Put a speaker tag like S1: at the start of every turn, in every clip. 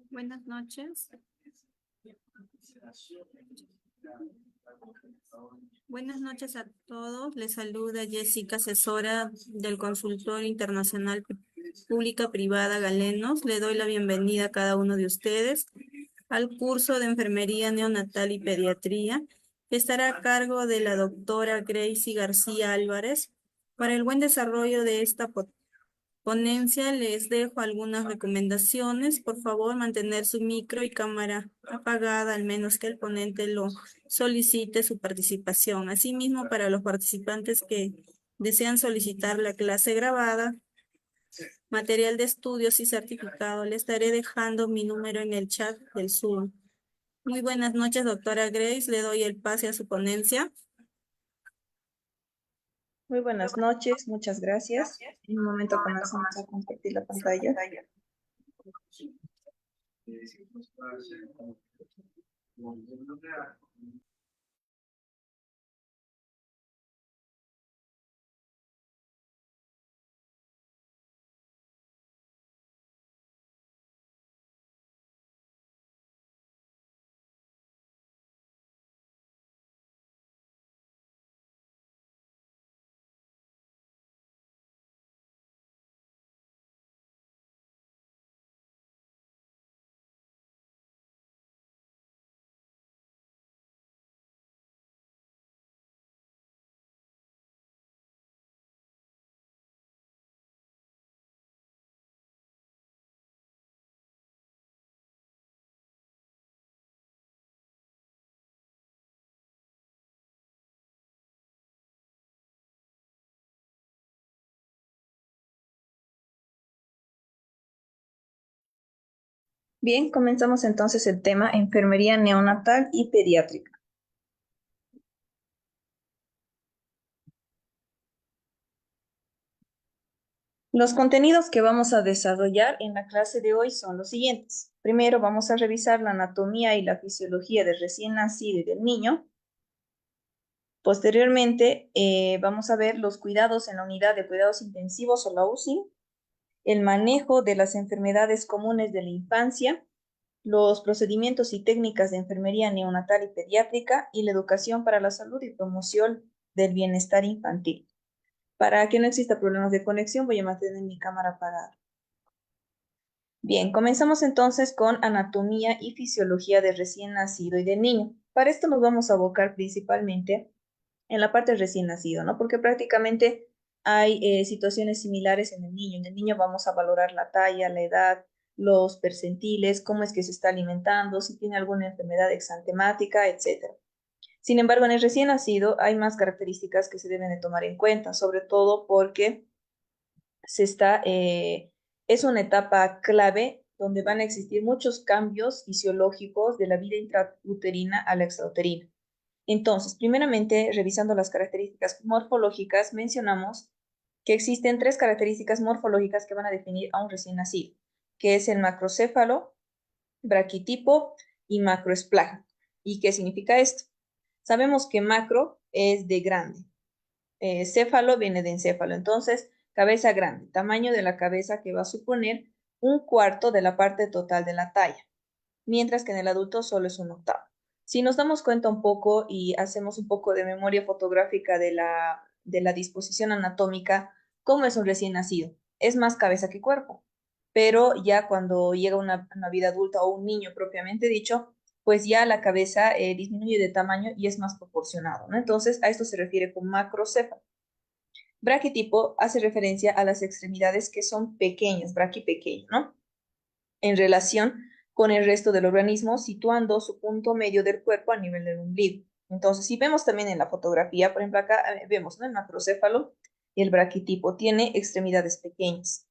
S1: Buenas noches. Buenas noches a todos. Les saluda Jessica, asesora del Consultorio Internacional Pública Privada Galenos. Le doy la bienvenida a cada uno de ustedes al curso de Enfermería Neonatal y Pediatría, que estará a cargo de la doctora Gracie García Álvarez. Para el buen desarrollo de esta ponencia les dejo algunas recomendaciones. Por favor, mantener su micro y cámara apagada, al menos que el ponente lo solicite su participación. Asimismo, para los participantes que desean solicitar la clase grabada, material de estudios y certificado, le estaré dejando mi número en el chat del Zoom. Muy buenas noches, doctora Grace. Le doy el pase a su ponencia.
S2: Muy buenas noches, muchas gracias. En un momento comenzamos a compartir la pantalla. Bien, comenzamos entonces el tema enfermería neonatal y pediátrica. Los contenidos que vamos a desarrollar en la clase de hoy son los siguientes. Primero vamos a revisar la anatomía y la fisiología del recién nacido y del niño. Posteriormente vamos a ver los cuidados en la unidad de cuidados intensivos o la UCI, el manejo de las enfermedades comunes de la infancia, los procedimientos y técnicas de enfermería neonatal y pediátrica y la educación para la salud y promoción del bienestar infantil. Para que no exista problemas de conexión, voy a mantener mi cámara apagada. Bien, comenzamos entonces con anatomía y fisiología del recién nacido y del niño. Para esto nos vamos a abocar principalmente en la parte del recién nacido, ¿no? Porque prácticamente hay situaciones similares en el niño. En el niño vamos a valorar la talla, la edad, los percentiles, cómo es que se está alimentando, si tiene alguna enfermedad exantemática, etc. Sin embargo, en el recién nacido hay más características que se deben de tomar en cuenta, sobre todo porque es una etapa clave donde van a existir muchos cambios fisiológicos de la vida intrauterina a la extrauterina. Entonces, primeramente, revisando las características morfológicas, mencionamos que existen 3 características morfológicas que van a definir a un recién nacido, que es el macrocéfalo, braquitipo y macroesplágnico. ¿Y qué significa esto? Sabemos que macro es de grande, céfalo viene de encéfalo, entonces cabeza grande, tamaño de la cabeza que va a suponer 1/4 de la parte total de la talla, mientras que en el adulto solo es 1/8. Si nos damos cuenta un poco y hacemos un poco de memoria fotográfica de la disposición anatómica, ¿cómo es un recién nacido? Es más cabeza que cuerpo, pero ya cuando llega una vida adulta o un niño propiamente dicho, pues ya la cabeza disminuye de tamaño y es más proporcionado, ¿no? Entonces, a esto se refiere con macrocéfalo. Braquitipo hace referencia a las extremidades que son pequeñas, braquipequeño, ¿no? En relación con el resto del organismo, situando su punto medio del cuerpo a nivel del ombligo. Entonces, si vemos también en la fotografía, por ejemplo, acá vemos, ¿no?, el macrocéfalo y el braquitipo tiene extremidades pequeñas.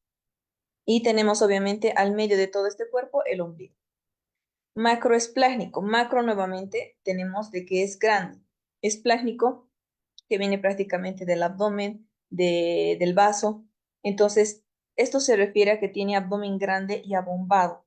S2: Y tenemos obviamente al medio de todo este cuerpo el ombligo. Macroesplágnico, macro nuevamente tenemos de que es grande. Esplágnico, que viene prácticamente del abdomen, del vaso. Entonces, esto se refiere a que tiene abdomen grande y abombado,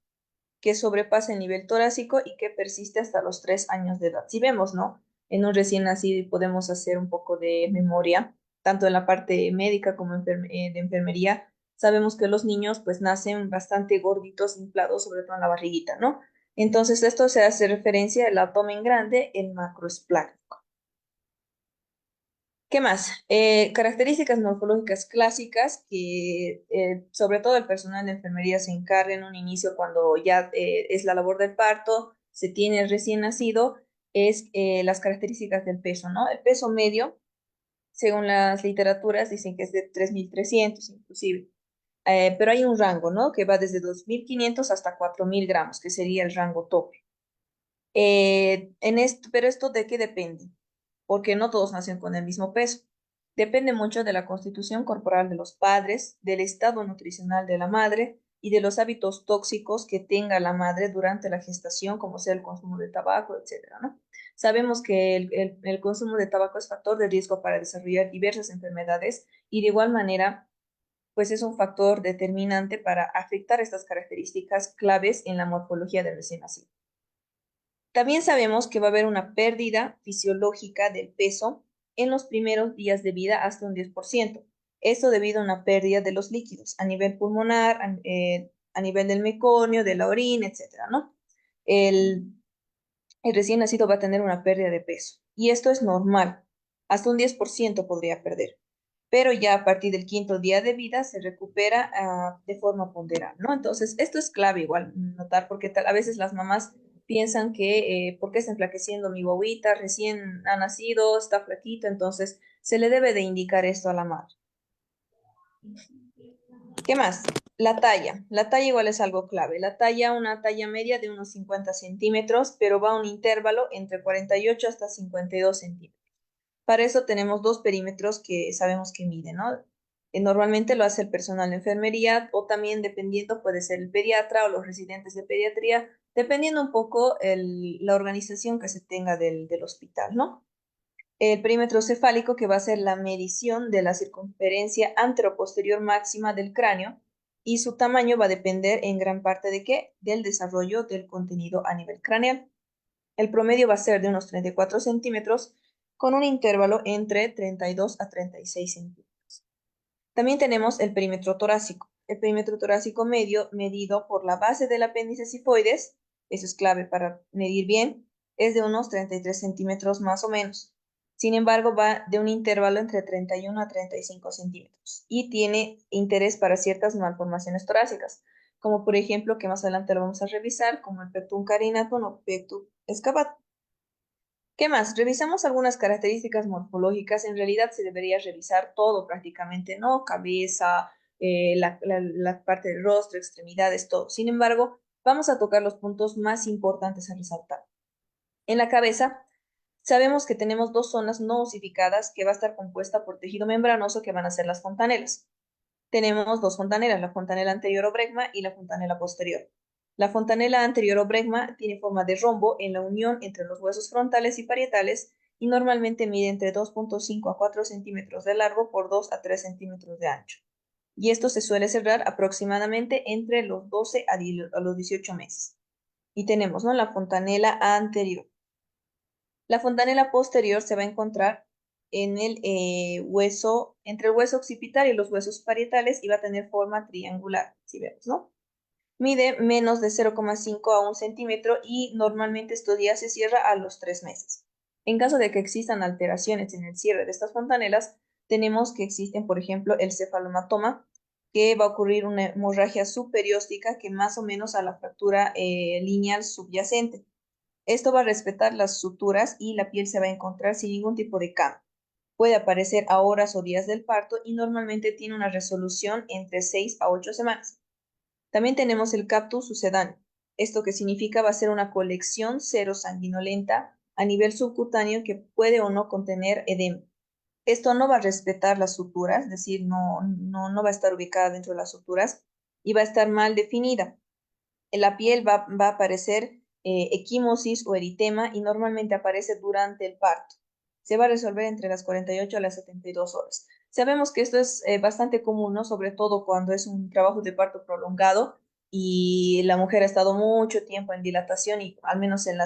S2: que sobrepasa el nivel torácico y que persiste hasta los 3 años de edad. Si vemos, ¿no?, en un recién nacido, y podemos hacer un poco de memoria, tanto en la parte médica como de enfermería, sabemos que los niños pues nacen bastante gorditos, inflados, sobre todo en la barriguita, ¿no? Entonces esto se hace referencia al abdomen grande, el macroesplácnico. ¿Qué más? Características morfológicas clásicas que sobre todo el personal de enfermería se encarga en un inicio cuando ya es la labor del parto, se tiene el recién nacido, es las características del peso, ¿no? El peso medio, según las literaturas, dicen que es de 3.300 inclusive. Pero hay un rango, ¿no? Que va desde 2.500 hasta 4.000 gramos, que sería el rango tope. Pero esto de qué depende, porque no todos nacen con el mismo peso. Depende mucho de la constitución corporal de los padres, del estado nutricional de la madre y de los hábitos tóxicos que tenga la madre durante la gestación, como sea el consumo de tabaco, etcétera, ¿no? Sabemos que el consumo de tabaco es factor de riesgo para desarrollar diversas enfermedades y de igual manera, pues es un factor determinante para afectar estas características claves en la morfología del recién nacido. También sabemos que va a haber una pérdida fisiológica del peso en los primeros días de vida hasta un 10%. Esto debido a una pérdida de los líquidos a nivel pulmonar, a nivel del meconio, de la orina, etcétera, ¿no? El, el recién nacido va a tener una pérdida de peso y esto es normal. Hasta un 10% podría perder, pero ya a partir del quinto día de vida se recupera de forma ponderal, ¿no? Entonces, esto es clave igual notar porque a veces las mamás piensan que, ¿por qué está enflaqueciendo mi bobita? Recién ha nacido, está flaquito, entonces se le debe de indicar esto a la madre. ¿Qué más? La talla. La talla igual es algo clave. La talla, una talla media de unos 50 centímetros, pero va a un intervalo entre 48 hasta 52 centímetros. Para eso tenemos dos perímetros que sabemos que miden, ¿no? Normalmente lo hace el personal de enfermería o también dependiendo puede ser el pediatra o los residentes de pediatría, dependiendo un poco la organización que se tenga del hospital, ¿no? El perímetro cefálico que va a ser la medición de la circunferencia anteroposterior máxima del cráneo y su tamaño va a depender en gran parte de qué? Del desarrollo del contenido a nivel craneal. El promedio va a ser de unos 34 centímetros con un intervalo entre 32 a 36 centímetros. También tenemos el perímetro torácico. El perímetro torácico medio, medido por la base del apéndice cifoides, eso es clave para medir bien, es de unos 33 centímetros más o menos. Sin embargo, va de un intervalo entre 31 a 35 centímetros y tiene interés para ciertas malformaciones torácicas, como por ejemplo, que más adelante lo vamos a revisar, como el pectum carinatum o pectum excavatum. ¿Qué más? Revisamos algunas características morfológicas. En realidad se debería revisar todo prácticamente, ¿no? Cabeza, la parte del rostro, extremidades, todo. Sin embargo, vamos a tocar los puntos más importantes a resaltar. En la cabeza, sabemos que tenemos dos zonas no osificadas que va a estar compuesta por tejido membranoso que van a ser las fontanelas. Tenemos dos fontanelas, la fontanela anterior o bregma y la fontanela posterior. La fontanela anterior o bregma tiene forma de rombo en la unión entre los huesos frontales y parietales y normalmente mide entre 2.5 a 4 centímetros de largo por 2 a 3 centímetros de ancho. Y esto se suele cerrar aproximadamente entre los 12 a los 18 meses. Y tenemos, ¿no? La fontanela anterior. La fontanela posterior se va a encontrar en el hueso, entre el hueso occipital y los huesos parietales y va a tener forma triangular, si vemos, ¿no? Mide menos de 0,5 a 1 centímetro y normalmente estos días se cierra a los 3 meses. En caso de que existan alteraciones en el cierre de estas fontanelas, tenemos que existen, por ejemplo, el cefalomatoma, que va a ocurrir una hemorragia subperióstica que más o menos a la fractura lineal subyacente. Esto va a respetar las suturas y la piel se va a encontrar sin ningún tipo de cambio. Puede aparecer a horas o días del parto y normalmente tiene una resolución entre 6 a 8 semanas. También tenemos el captus sucedáneo. Esto que significa va a ser una colección serosanguinolenta a nivel subcutáneo que puede o no contener edema. Esto no va a respetar las suturas, es decir, no va a estar ubicada dentro de las suturas y va a estar mal definida. En la piel va a aparecer equimosis o eritema y normalmente aparece durante el parto. Se va a resolver entre las 48 a las 72 horas. Sabemos que esto es bastante común, ¿no? Sobre todo cuando es un trabajo de parto prolongado y la mujer ha estado mucho tiempo en dilatación y al menos en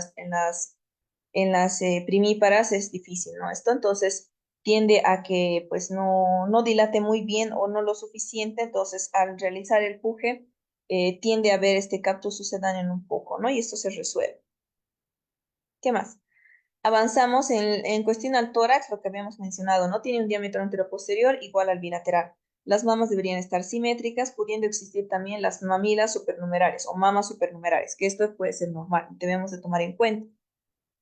S2: las primíparas es difícil, ¿no? Esto entonces tiende a que pues no dilate muy bien o no lo suficiente, entonces al realizar el puje tiende a ver este cacto sucedáneo en un poco, ¿no? Y esto se resuelve. ¿Qué más? Avanzamos en cuestión al tórax, lo que habíamos mencionado, ¿no? Tiene un diámetro anteroposterior igual al bilateral. Las mamas deberían estar simétricas, pudiendo existir también las mamilas supernumerares o mamas supernumerares, que esto puede ser normal, debemos de tomar en cuenta.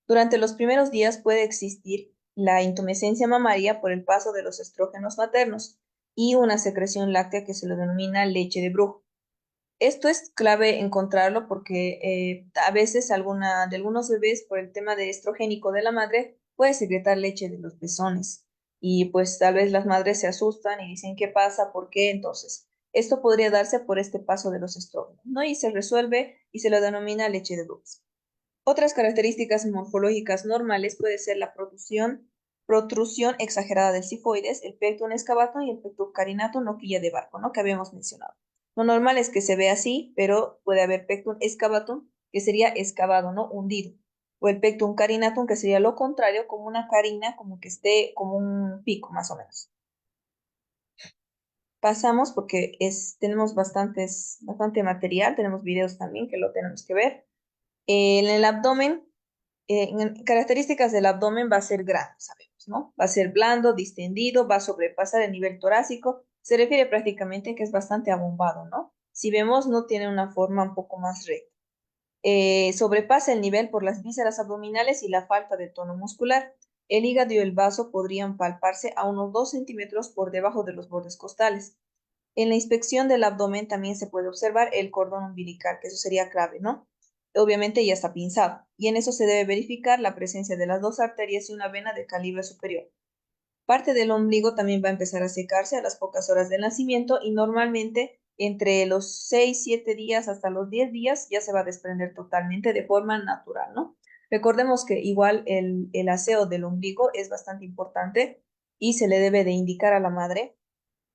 S2: Durante los primeros días puede existir la intumescencia mamaria por el paso de los estrógenos maternos y una secreción láctea que se lo denomina leche de brujo. Esto es clave encontrarlo porque a veces de algunos bebés, por el tema de estrogénico de la madre, puede secretar leche de los pezones. Y pues tal vez las madres se asustan y dicen, ¿qué pasa? ¿Por qué? Entonces, esto podría darse por este paso de los estrógenos, ¿no? Y se resuelve y se lo denomina leche de brujas. Otras características morfológicas normales puede ser la protrusión exagerada del cifoides, el pectum excavatum y el pectum carinatum o quilla de barco, ¿no? Que habíamos mencionado. Lo normal es que se vea así, pero puede haber pectum excavatum, que sería excavado, ¿no? Hundido. O el pectum carinatum, que sería lo contrario, como una carina, como que esté como un pico, más o menos. Pasamos porque tenemos bastante material, tenemos videos también que lo tenemos que ver. En el abdomen, características del abdomen va a ser grande, sabemos, ¿no? Va a ser blando, distendido, va a sobrepasar el nivel torácico. Se refiere prácticamente que es bastante abombado, ¿no? Si vemos, no tiene una forma un poco más recta. Sobrepasa el nivel por las vísceras abdominales y la falta de tono muscular. El hígado y el vaso podrían palparse a unos 2 centímetros por debajo de los bordes costales. En la inspección del abdomen también se puede observar el cordón umbilical, que eso sería clave, ¿no? Obviamente ya está pinzado, y en eso se debe verificar la presencia de las dos arterias y una vena de calibre superior. Parte del ombligo también va a empezar a secarse a las pocas horas del nacimiento y normalmente entre los 6, 7 días hasta los 10 días ya se va a desprender totalmente de forma natural, ¿no? Recordemos que igual el aseo del ombligo es bastante importante y se le debe de indicar a la madre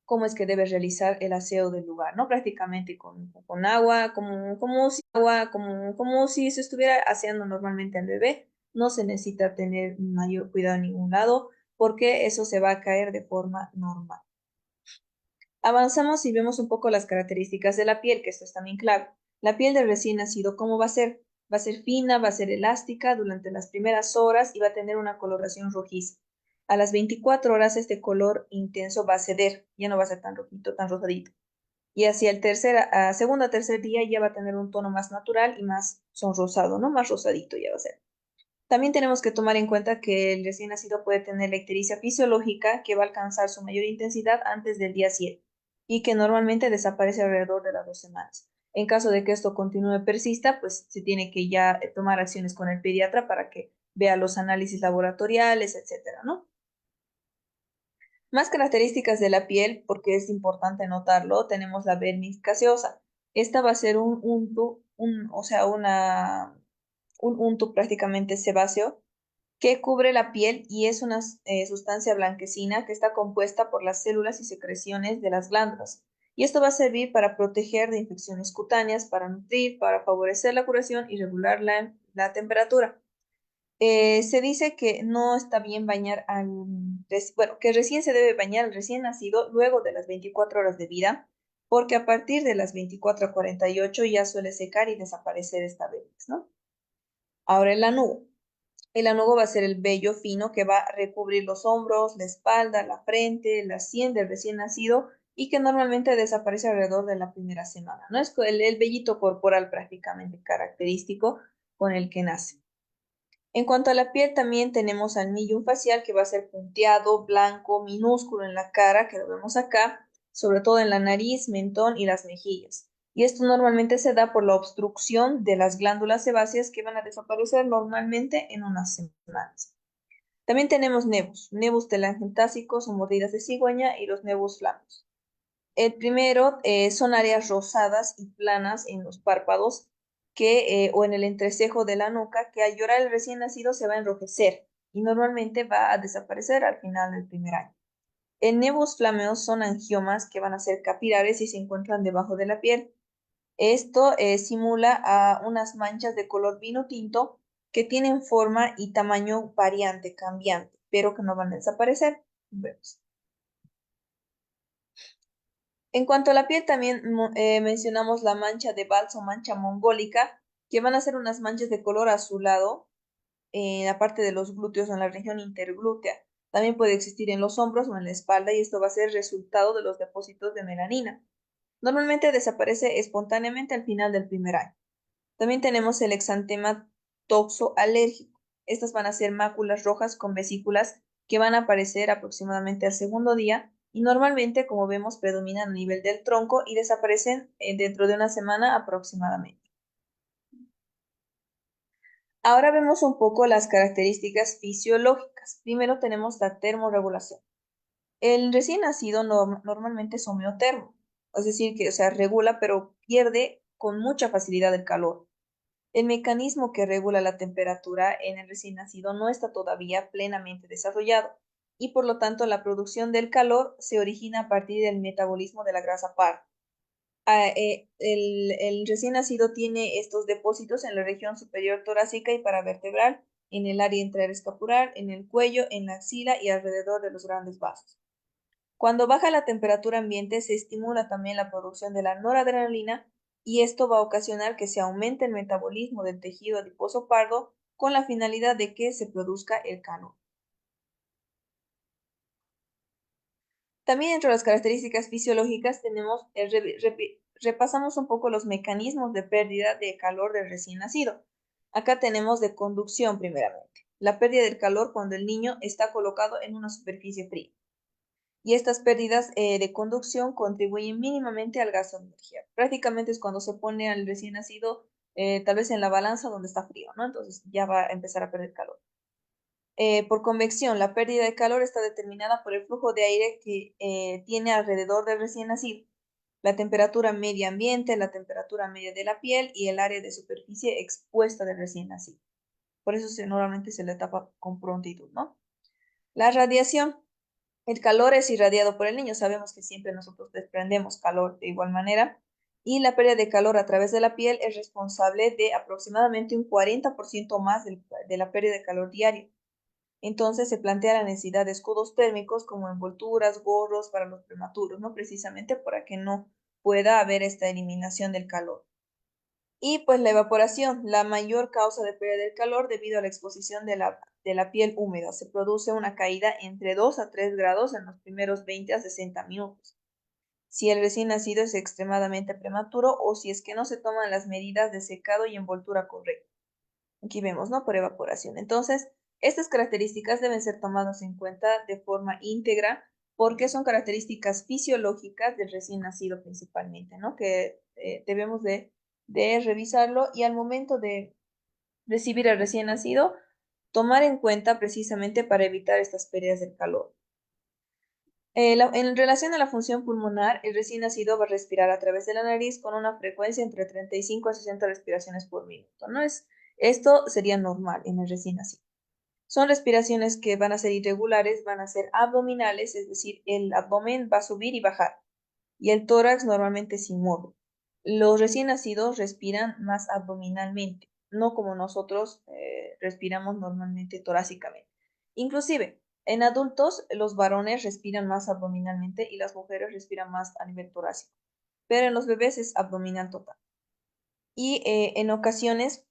S2: cómo es que debe realizar el aseo del lugar, ¿no? Prácticamente con agua, como si se estuviera aseando normalmente al bebé. No se necesita tener mayor cuidado en ningún lado porque eso se va a caer de forma normal. Avanzamos y vemos un poco las características de la piel, que esto es también clave. La piel del recién nacido, ¿cómo va a ser? Va a ser fina, va a ser elástica durante las primeras horas y va a tener una coloración rojiza. A las 24 horas este color intenso va a ceder, ya no va a ser tan rojito, tan rosadito. Y hacia el segundo a tercer día ya va a tener un tono más natural y más sonrosado, ¿no? Más rosadito ya va a ser. También tenemos que tomar en cuenta que el recién nacido puede tener la ictericia fisiológica que va a alcanzar su mayor intensidad antes del día 7 y que normalmente desaparece alrededor de las 2 semanas. En caso de que esto continúe persista, pues se tiene que ya tomar acciones con el pediatra para que vea los análisis laboratoriales, etcétera, ¿no? Más características de la piel, porque es importante notarlo, tenemos la vermis caseosa. Esta va a ser un unto, o sea, un unto prácticamente sebáceo que cubre la piel y es una sustancia blanquecina que está compuesta por las células y secreciones de las glándulas. Y esto va a servir para proteger de infecciones cutáneas, para nutrir, para favorecer la curación y regular la temperatura. Se dice que no está bien bañar bueno, que recién se debe bañar al recién nacido luego de las 24 horas de vida, porque a partir de las 24 a 48 ya suele secar y desaparecer esta vez, ¿no? Ahora el anugo. El anugo va a ser el vello fino que va a recubrir los hombros, la espalda, la frente, la sien del recién nacido y que normalmente desaparece alrededor de la primera semana, ¿no? Es el vellito corporal prácticamente característico con el que nace. En cuanto a la piel, también tenemos al millum facial que va a ser punteado, blanco, minúsculo en la cara, que lo vemos acá, sobre todo en la nariz, mentón y las mejillas. Y esto normalmente se da por la obstrucción de las glándulas sebáceas que van a desaparecer normalmente en unas semanas. También tenemos nevus telangiectásicos o mordidas de cigüeña y los nevus flamos. El primero son áreas rosadas y planas en los párpados o en el entrecejo de la nuca que al llorar el recién nacido se va a enrojecer y normalmente va a desaparecer al final del primer año. El nevus flameos son angiomas que van a ser capilares y se encuentran debajo de la piel. Esto simula a unas manchas de color vino tinto que tienen forma y tamaño variante, cambiante, pero que no van a desaparecer. Vemos. En cuanto a la piel, también mencionamos la mancha de Balz o mancha mongólica, que van a ser unas manchas de color azulado en la parte de los glúteos o en la región interglútea. También puede existir en los hombros o en la espalda y esto va a ser resultado de los depósitos de melanina. Normalmente desaparece espontáneamente al final del primer año. También tenemos el exantema toxoalérgico. Estas van a ser máculas rojas con vesículas que van a aparecer aproximadamente al segundo día y normalmente, como vemos, predominan a nivel del tronco y desaparecen dentro de una semana aproximadamente. Ahora vemos un poco las características fisiológicas. Primero tenemos la termorregulación. El recién nacido normalmente es homeotermo, es decir, que regula, pero pierde con mucha facilidad el calor. El mecanismo que regula la temperatura en el recién nacido no está todavía plenamente desarrollado y por lo tanto la producción del calor se origina a partir del metabolismo de la grasa par. El recién nacido tiene estos depósitos en la región superior torácica y paravertebral, en el área intraescapular, en el cuello, en la axila y alrededor de los grandes vasos. Cuando baja la temperatura ambiente, se estimula también la producción de la noradrenalina y esto va a ocasionar que se aumente el metabolismo del tejido adiposo pardo con la finalidad de que se produzca el calor. También entre las características fisiológicas tenemos repasamos un poco los mecanismos de pérdida de calor del recién nacido. Acá tenemos de conducción primeramente. La pérdida del calor cuando el niño está colocado en una superficie fría. Y estas pérdidas de conducción contribuyen mínimamente al gasto de energía. Prácticamente es cuando se pone al recién nacido, tal vez en la balanza donde está frío, ¿no? Entonces ya va a empezar a perder calor. Por convección, la pérdida de calor está determinada por el flujo de aire que tiene alrededor del recién nacido, la temperatura media ambiente, la temperatura media de la piel y el área de superficie expuesta del recién nacido. Por eso normalmente se le tapa con prontitud, ¿no? La radiación. El calor es irradiado por el niño. Sabemos que siempre nosotros desprendemos calor de igual manera. Y la pérdida de calor a través de la piel es responsable de aproximadamente un 40% más de la pérdida de calor diario. Entonces se plantea la necesidad de escudos térmicos como envolturas, gorros para los prematuros, ¿no? Precisamente para que no pueda haber esta eliminación del calor. Y pues la evaporación, la mayor causa de pérdida del calor debido a la exposición de la piel húmeda. Se produce una caída entre 2 a 3 grados en los primeros 20 a 60 minutos. Si el recién nacido es extremadamente prematuro o si es que no se toman las medidas de secado y envoltura correctas. Aquí vemos, ¿no? Por evaporación. Entonces, estas características deben ser tomadas en cuenta de forma íntegra porque son características fisiológicas del recién nacido principalmente, ¿no? Que debemos de revisarlo y al momento de recibir al recién nacido, tomar en cuenta precisamente para evitar estas pérdidas del calor. En relación a la función pulmonar, el recién nacido va a respirar a través de la nariz con una frecuencia entre 35 a 60 respiraciones por minuto. Esto sería normal en el recién nacido. Son respiraciones que van a ser irregulares, van a ser abdominales, es decir, el abdomen va a subir y bajar, y el tórax normalmente es inmóvil. Los recién nacidos respiran más abdominalmente, no como nosotros respiramos normalmente torácicamente. Inclusive, en adultos, los varones respiran más abdominalmente y las mujeres respiran más a nivel torácico, pero en los bebés es abdominal total. Y en ocasiones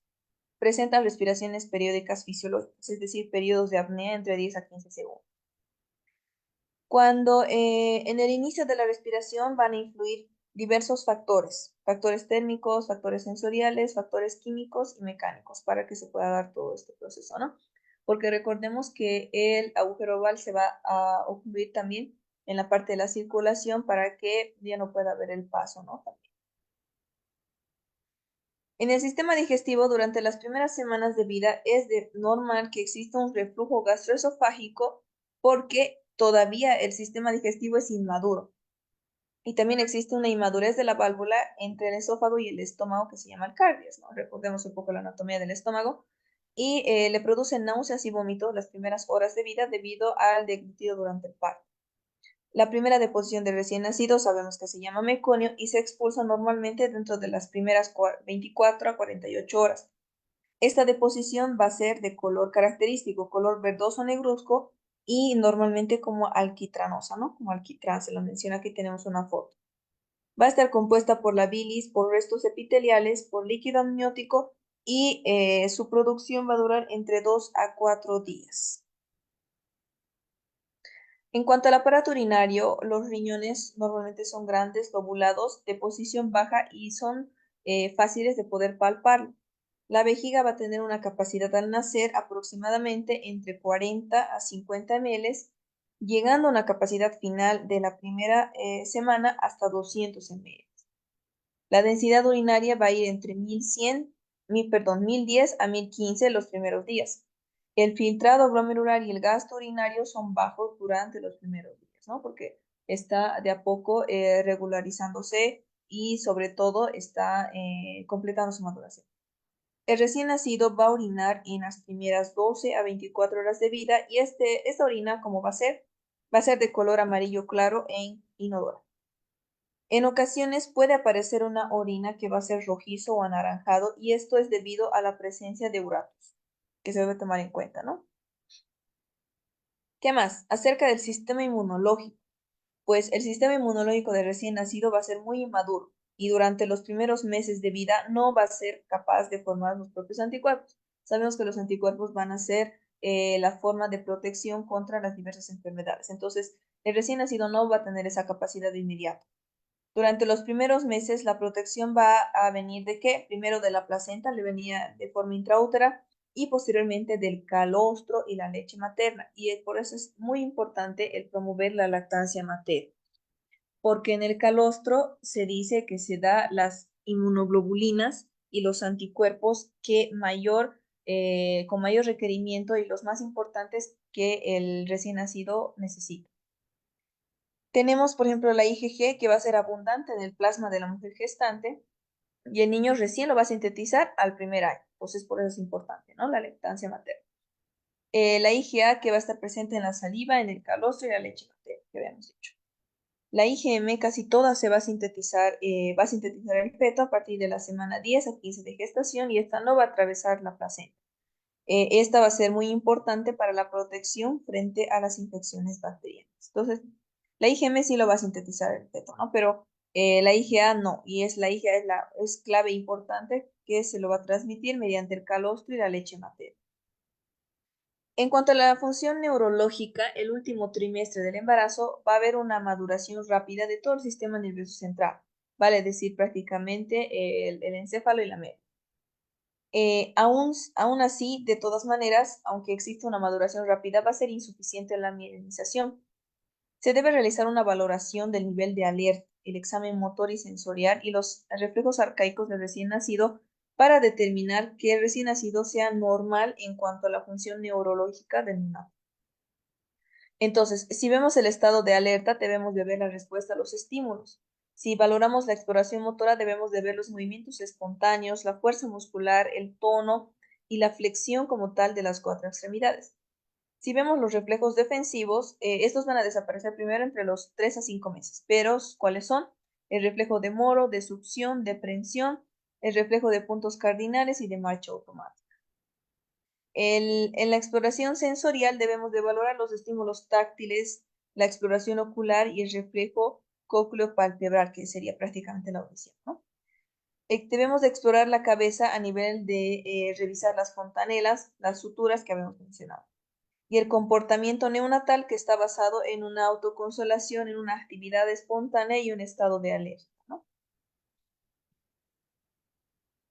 S2: presentan respiraciones periódicas fisiológicas, es decir, periodos de apnea entre 10 a 15 segundos. Cuando en el inicio de la respiración van a influir diversos factores, factores térmicos, factores sensoriales, factores químicos y mecánicos para que se pueda dar todo este proceso, ¿no? Porque recordemos que el agujero oval se va a ocluir también en la parte de la circulación para que ya no pueda haber el paso, ¿no? En el sistema digestivo, durante las primeras semanas de vida, es normal que exista un reflujo gastroesofágico porque todavía el sistema digestivo es inmaduro. Y también existe una inmadurez de la válvula entre el esófago y el estómago que se llama el cardias, ¿no? Recordemos un poco la anatomía del estómago. Y le producen náuseas y vómitos las primeras horas de vida debido al deglutido durante el parto. La primera deposición del recién nacido sabemos que se llama meconio y se expulsa normalmente dentro de las primeras 24 a 48 horas. Esta deposición va a ser de color característico, color verdoso negruzco, y normalmente como alquitranosa, ¿no? Como alquitrán, se lo menciona, aquí tenemos una foto. Va a estar compuesta por la bilis, por restos epiteliales, por líquido amniótico y su producción va a durar entre 2 a 4 días. En cuanto al aparato urinario, los riñones normalmente son grandes, lobulados, de posición baja y son fáciles de poder palpar. La vejiga va a tener una capacidad al nacer aproximadamente entre 40 a 50 ml, llegando a una capacidad final de la primera semana hasta 200 ml. La densidad urinaria va a ir entre 1010 a 1015 los primeros días. El filtrado glomerular y el gasto urinario son bajos durante los primeros días, ¿no? Porque está de a poco regularizándose y sobre todo está completando su maduración. El recién nacido va a orinar en las primeras 12 a 24 horas de vida y esta orina, ¿cómo va a ser? Va a ser de color amarillo claro e inodora. En ocasiones puede aparecer una orina que va a ser rojizo o anaranjado y esto es debido a la presencia de uratos, que se debe tomar en cuenta, ¿no? ¿Qué más? Acerca del sistema inmunológico. Pues el sistema inmunológico de recién nacido va a ser muy inmaduro y durante los primeros meses de vida no va a ser capaz de formar los propios anticuerpos. Sabemos que los anticuerpos van a ser la forma de protección contra las diversas enfermedades. Entonces, el recién nacido no va a tener esa capacidad de inmediato. Durante los primeros meses, la protección va a venir de qué? Primero de la placenta, le venía de forma intraútera, y posteriormente del calostro y la leche materna. Y por eso es muy importante el promover la lactancia materna, porque en el calostro se dice que se da las inmunoglobulinas y los anticuerpos con mayor requerimiento y los más importantes que el recién nacido necesita. Tenemos, por ejemplo, la IgG que va a ser abundante en el plasma de la mujer gestante y el niño recién lo va a sintetizar al primer año. Entonces, por eso es importante, ¿no? La lactancia materna. La IgA que va a estar presente en la saliva, en el calostro y la leche materna, que habíamos dicho. La IgM casi toda va a sintetizar el feto a partir de la semana 10 a 15 de gestación y esta no va a atravesar la placenta. Esta va a ser muy importante para la protección frente a las infecciones bacterianas. Entonces, la IgM sí lo va a sintetizar el feto, ¿no? Pero la IgA no, y la IgA es clave importante que se lo va a transmitir mediante el calostro y la leche materna. En cuanto a la función neurológica, el último trimestre del embarazo va a haber una maduración rápida de todo el sistema nervioso central, vale decir prácticamente el encéfalo y la médula. Aún así, de todas maneras, aunque existe una maduración rápida, va a ser insuficiente la mielinización. Se debe realizar una valoración del nivel de alerta, el examen motor y sensorial y los reflejos arcaicos del recién nacido para determinar que el recién nacido sea normal en cuanto a la función neurológica del neonato. Entonces, si vemos el estado de alerta, debemos de ver la respuesta a los estímulos. Si valoramos la exploración motora, debemos de ver los movimientos espontáneos, la fuerza muscular, el tono y la flexión como tal de las cuatro extremidades. Si vemos los reflejos defensivos, estos van a desaparecer primero entre los 3 a 5 meses. Pero, ¿cuáles son? El reflejo de Moro, de succión, de prensión, el reflejo de puntos cardinales y de marcha automática. En la exploración sensorial debemos de valorar los estímulos táctiles, la exploración ocular y el reflejo cócleo-palpebral, que sería prácticamente la audición, ¿no? Debemos de explorar la cabeza a nivel de revisar las fontanelas, las suturas que habíamos mencionado. Y el comportamiento neonatal que está basado en una autoconsolación, en una actividad espontánea y un estado de alerta, ¿no?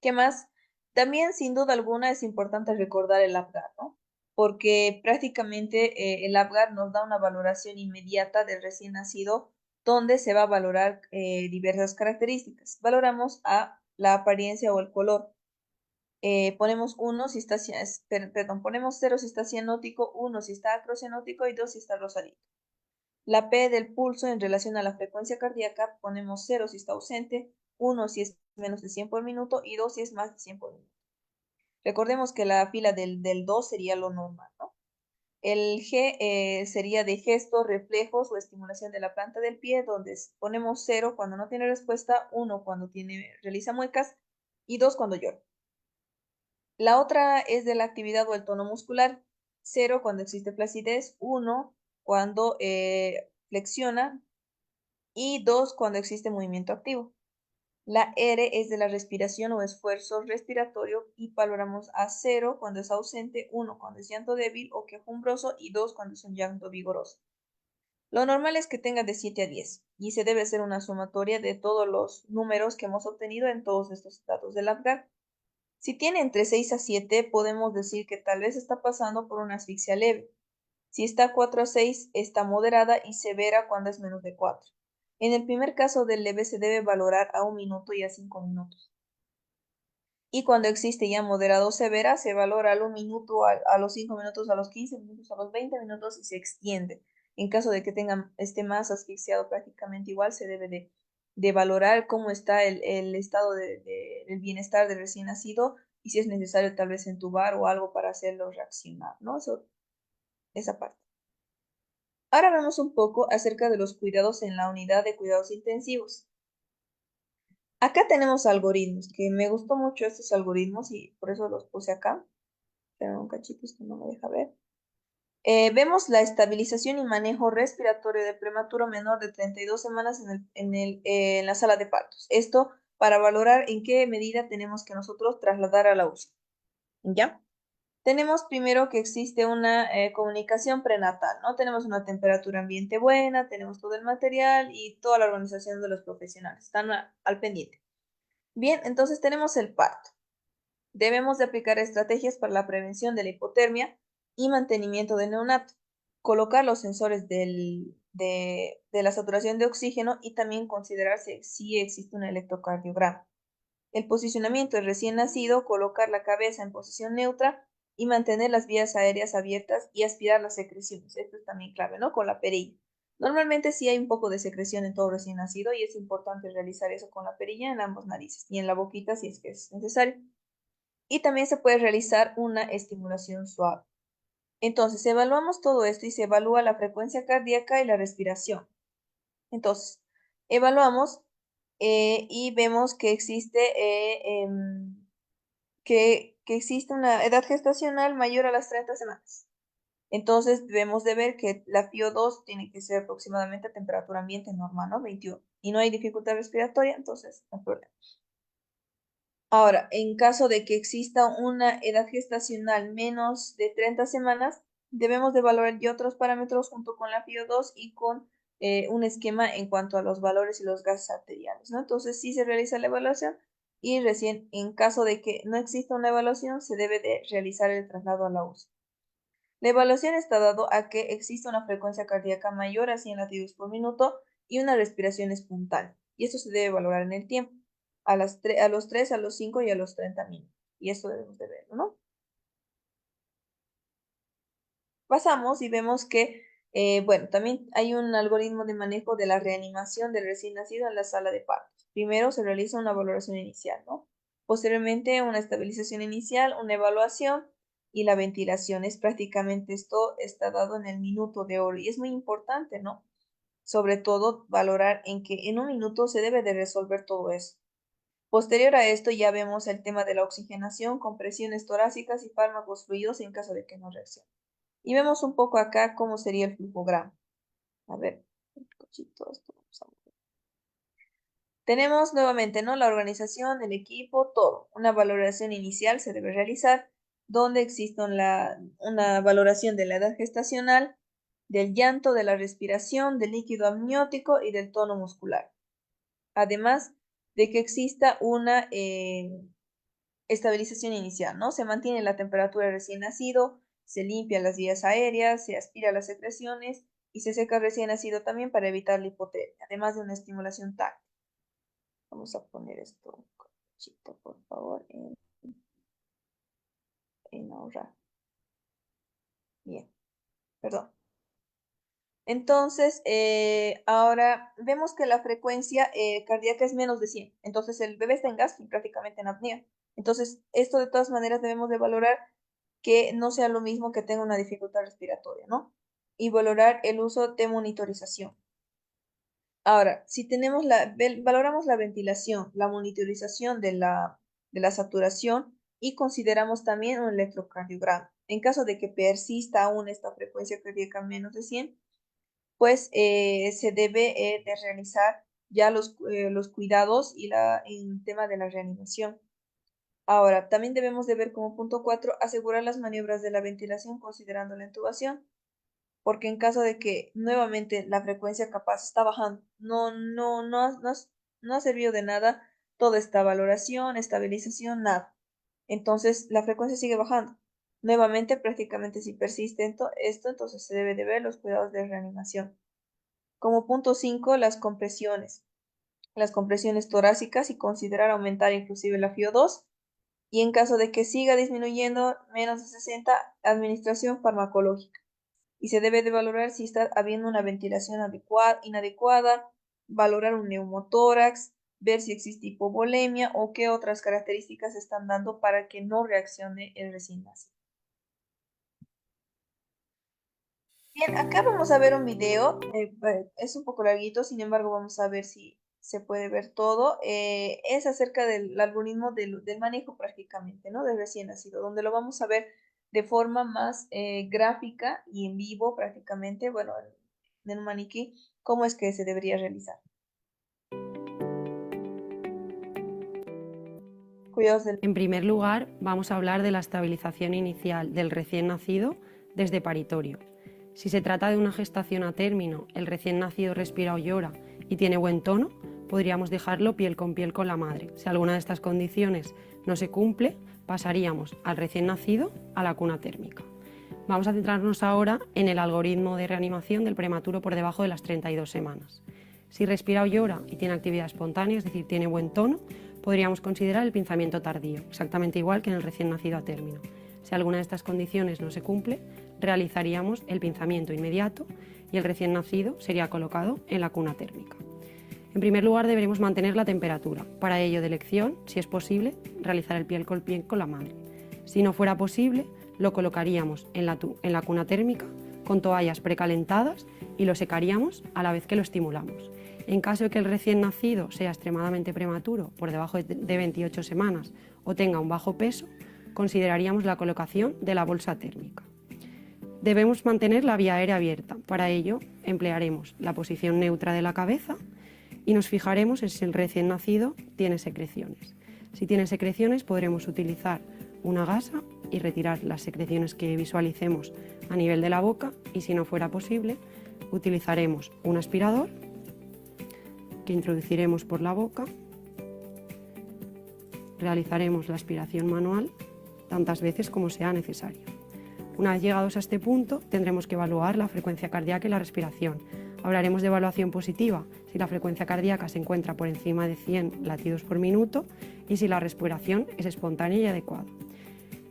S2: ¿Qué más? También, sin duda alguna, es importante recordar el APGAR, ¿no? Porque prácticamente el APGAR nos da una valoración inmediata del recién nacido, donde se va a valorar diversas características. Valoramos a la apariencia o el color. Ponemos 1 si está, ponemos 0 si está cianótico, 1 si está acrocianótico y 2 si está rosadito. La P del pulso en relación a la frecuencia cardíaca, ponemos 0 si está ausente, 1 si es menos de 100 por minuto y 2 si es más de 100 por minuto. Recordemos que la fila del 2 sería lo normal, ¿no? El G sería de gestos, reflejos o estimulación de la planta del pie, donde ponemos 0 cuando no tiene respuesta, 1 cuando realiza muecas y 2 cuando llora. La otra es de la actividad o el tono muscular. 0 cuando existe flacidez, 1 cuando flexiona y 2 cuando existe movimiento activo. La R es de la respiración o esfuerzo respiratorio y valoramos a 0 cuando es ausente, 1 cuando es llanto débil o quejumbroso y 2 cuando es un llanto vigoroso. Lo normal es que tenga de 7 a 10 y se debe hacer una sumatoria de todos los números que hemos obtenido en todos estos datos del Apgar. Si tiene entre 6 a 7, podemos decir que tal vez está pasando por una asfixia leve. Si está 4 a 6, está moderada y severa cuando es menos de 4. En el primer caso del leve se debe valorar a 1 minuto y a 5 minutos. Y cuando existe ya moderado o severa, se valora al 1 minuto, a los 5 minutos, a los 15 minutos, a los 20 minutos y se extiende. En caso de que esté más asfixiado prácticamente igual, se debe de valorar cómo está el estado del bienestar del recién nacido y si es necesario tal vez entubar o algo para hacerlo reaccionar, ¿no? Esa parte. Ahora vemos un poco acerca de los cuidados en la unidad de cuidados intensivos. Acá tenemos algoritmos, que me gustó mucho estos algoritmos y por eso los puse acá. Pero un cachito, esto no me deja ver. Vemos la estabilización y manejo respiratorio de prematuro menor de 32 semanas en la sala de partos. Esto para valorar en qué medida tenemos que nosotros trasladar a la UCI. ¿Ya? Tenemos primero que existe una comunicación prenatal, ¿no? Tenemos una temperatura ambiente buena, tenemos todo el material y toda la organización de los profesionales. Están al pendiente. Bien, entonces tenemos el parto. Debemos de aplicar estrategias para la prevención de la hipotermia y mantenimiento del neonato. Colocar los sensores de la saturación de oxígeno y también considerarse si existe un electrocardiograma. El posicionamiento del recién nacido, colocar la cabeza en posición neutra y mantener las vías aéreas abiertas y aspirar las secreciones. Esto es también clave, ¿no? Con la perilla. Normalmente sí hay un poco de secreción en todo recién nacido y es importante realizar eso con la perilla en ambas narices y en la boquita si es que es necesario. Y también se puede realizar una estimulación suave. Entonces, evaluamos todo esto y se evalúa la frecuencia cardíaca y la respiración. Entonces, evaluamos y vemos que existe una edad gestacional mayor a las 30 semanas. Entonces, debemos de ver que la FIO2 tiene que ser aproximadamente a temperatura ambiente normal, ¿no? 21. Y no hay dificultad respiratoria, entonces no hay problema. Ahora, en caso de que exista una edad gestacional menos de 30 semanas, debemos de valorar y otros parámetros junto con la FIO2 y con un esquema en cuanto a los valores y los gases arteriales, ¿no? Entonces, sí se realiza la evaluación y recién en caso de que no exista una evaluación, se debe de realizar el traslado a la UCI. La evaluación está dado a que exista una frecuencia cardíaca mayor a 100 latidos por minuto y una respiración espontánea. Y esto se debe valorar en el tiempo, a los 3, a los 5 y a los 30 minutos. Y esto debemos de verlo, ¿no? Pasamos y vemos que, bueno, también hay un algoritmo de manejo de la reanimación del recién nacido en la sala de partos. Primero se realiza una valoración inicial, ¿no? Posteriormente una estabilización inicial, una evaluación y la ventilación. Es prácticamente esto está dado en el minuto de oro y es muy importante, ¿no? Sobre todo valorar en que en un minuto se debe de resolver todo eso. Posterior a esto ya vemos el tema de la oxigenación, compresiones torácicas y fármacos fluidos en caso de que no reaccione. Y vemos un poco acá cómo sería el flujograma. A ver, tenemos nuevamente, ¿no? La organización, el equipo, todo. Una valoración inicial se debe realizar donde existe una valoración de la edad gestacional, del llanto, de la respiración, del líquido amniótico y del tono muscular. Además de que exista una estabilización inicial, ¿no? Se mantiene la temperatura recién nacido, se limpian las vías aéreas, se aspira las secreciones y se seca recién nacido también para evitar la hipotermia, además de una estimulación táctil. Vamos a poner esto un cachito, por favor, en ahorrar. Bien, perdón. Entonces, ahora vemos que la frecuencia cardíaca es menos de 100. Entonces, el bebé está en gasping, prácticamente en apnea. Entonces, esto de todas maneras debemos de valorar que no sea lo mismo que tenga una dificultad respiratoria, ¿no? Y valorar el uso de monitorización. Ahora, si valoramos la ventilación, la monitorización de la saturación y consideramos también un electrocardiograma. En caso de que persista aún esta frecuencia cardíaca menos de 100, pues se debe de realizar ya los cuidados y el tema de la reanimación. Ahora, también debemos de ver como punto 4, asegurar las maniobras de la ventilación considerando la intubación, porque en caso de que nuevamente la frecuencia capaz está bajando, no ha servido de nada toda esta valoración, estabilización, nada. Entonces, la frecuencia sigue bajando. Nuevamente, prácticamente si persiste esto, entonces se debe de ver los cuidados de reanimación. Como punto 5, las compresiones torácicas y considerar aumentar inclusive la FIO2 y en caso de que siga disminuyendo menos de 60, administración farmacológica. Y se debe de valorar si está habiendo una ventilación inadecuada, valorar un neumotórax, ver si existe hipovolemia o qué otras características se están dando para que no reaccione el recién nacido. Bien, acá vamos a ver un video, es un poco larguito, sin embargo vamos a ver si se puede ver todo. Es acerca del algoritmo del manejo prácticamente, ¿no? Del recién nacido, donde lo vamos a ver de forma más gráfica y en vivo prácticamente, bueno, en un maniquí, cómo es que se debería realizar. Cuidados del...
S3: En primer lugar, vamos a hablar de la estabilización inicial del recién nacido desde paritorio. Si se trata de una gestación a término, el recién nacido respira o llora y tiene buen tono, podríamos dejarlo piel con la madre. Si alguna de estas condiciones no se cumple, pasaríamos al recién nacido a la cuna térmica. Vamos a centrarnos ahora en el algoritmo de reanimación del prematuro por debajo de las 32 semanas. Si respira o llora y tiene actividad espontánea, es decir, tiene buen tono, podríamos considerar el pinzamiento tardío, exactamente igual que en el recién nacido a término. Si alguna de estas condiciones no se cumple, realizaríamos el pinzamiento inmediato y el recién nacido sería colocado en la cuna térmica. En primer lugar, deberemos mantener la temperatura. Para ello, de elección, si es posible, realizar el piel con la madre. Si no fuera posible, lo colocaríamos en la cuna térmica con toallas precalentadas y lo secaríamos a la vez que lo estimulamos. En caso de que el recién nacido sea extremadamente prematuro, por debajo de 28 semanas o tenga un bajo peso, consideraríamos la colocación de la bolsa térmica. Debemos mantener la vía aérea abierta. Para ello, emplearemos la posición neutra de la cabeza y nos fijaremos en si el recién nacido tiene secreciones. Si tiene secreciones, podremos utilizar una gasa y retirar las secreciones que visualicemos a nivel de la boca, y si no fuera posible, utilizaremos un aspirador que introduciremos por la boca, realizaremos la aspiración manual tantas veces como sea necesario. Una vez llegados a este punto, tendremos que evaluar la frecuencia cardíaca y la respiración. Hablaremos de evaluación positiva si la frecuencia cardíaca se encuentra por encima de 100 latidos por minuto y si la respiración es espontánea y adecuada.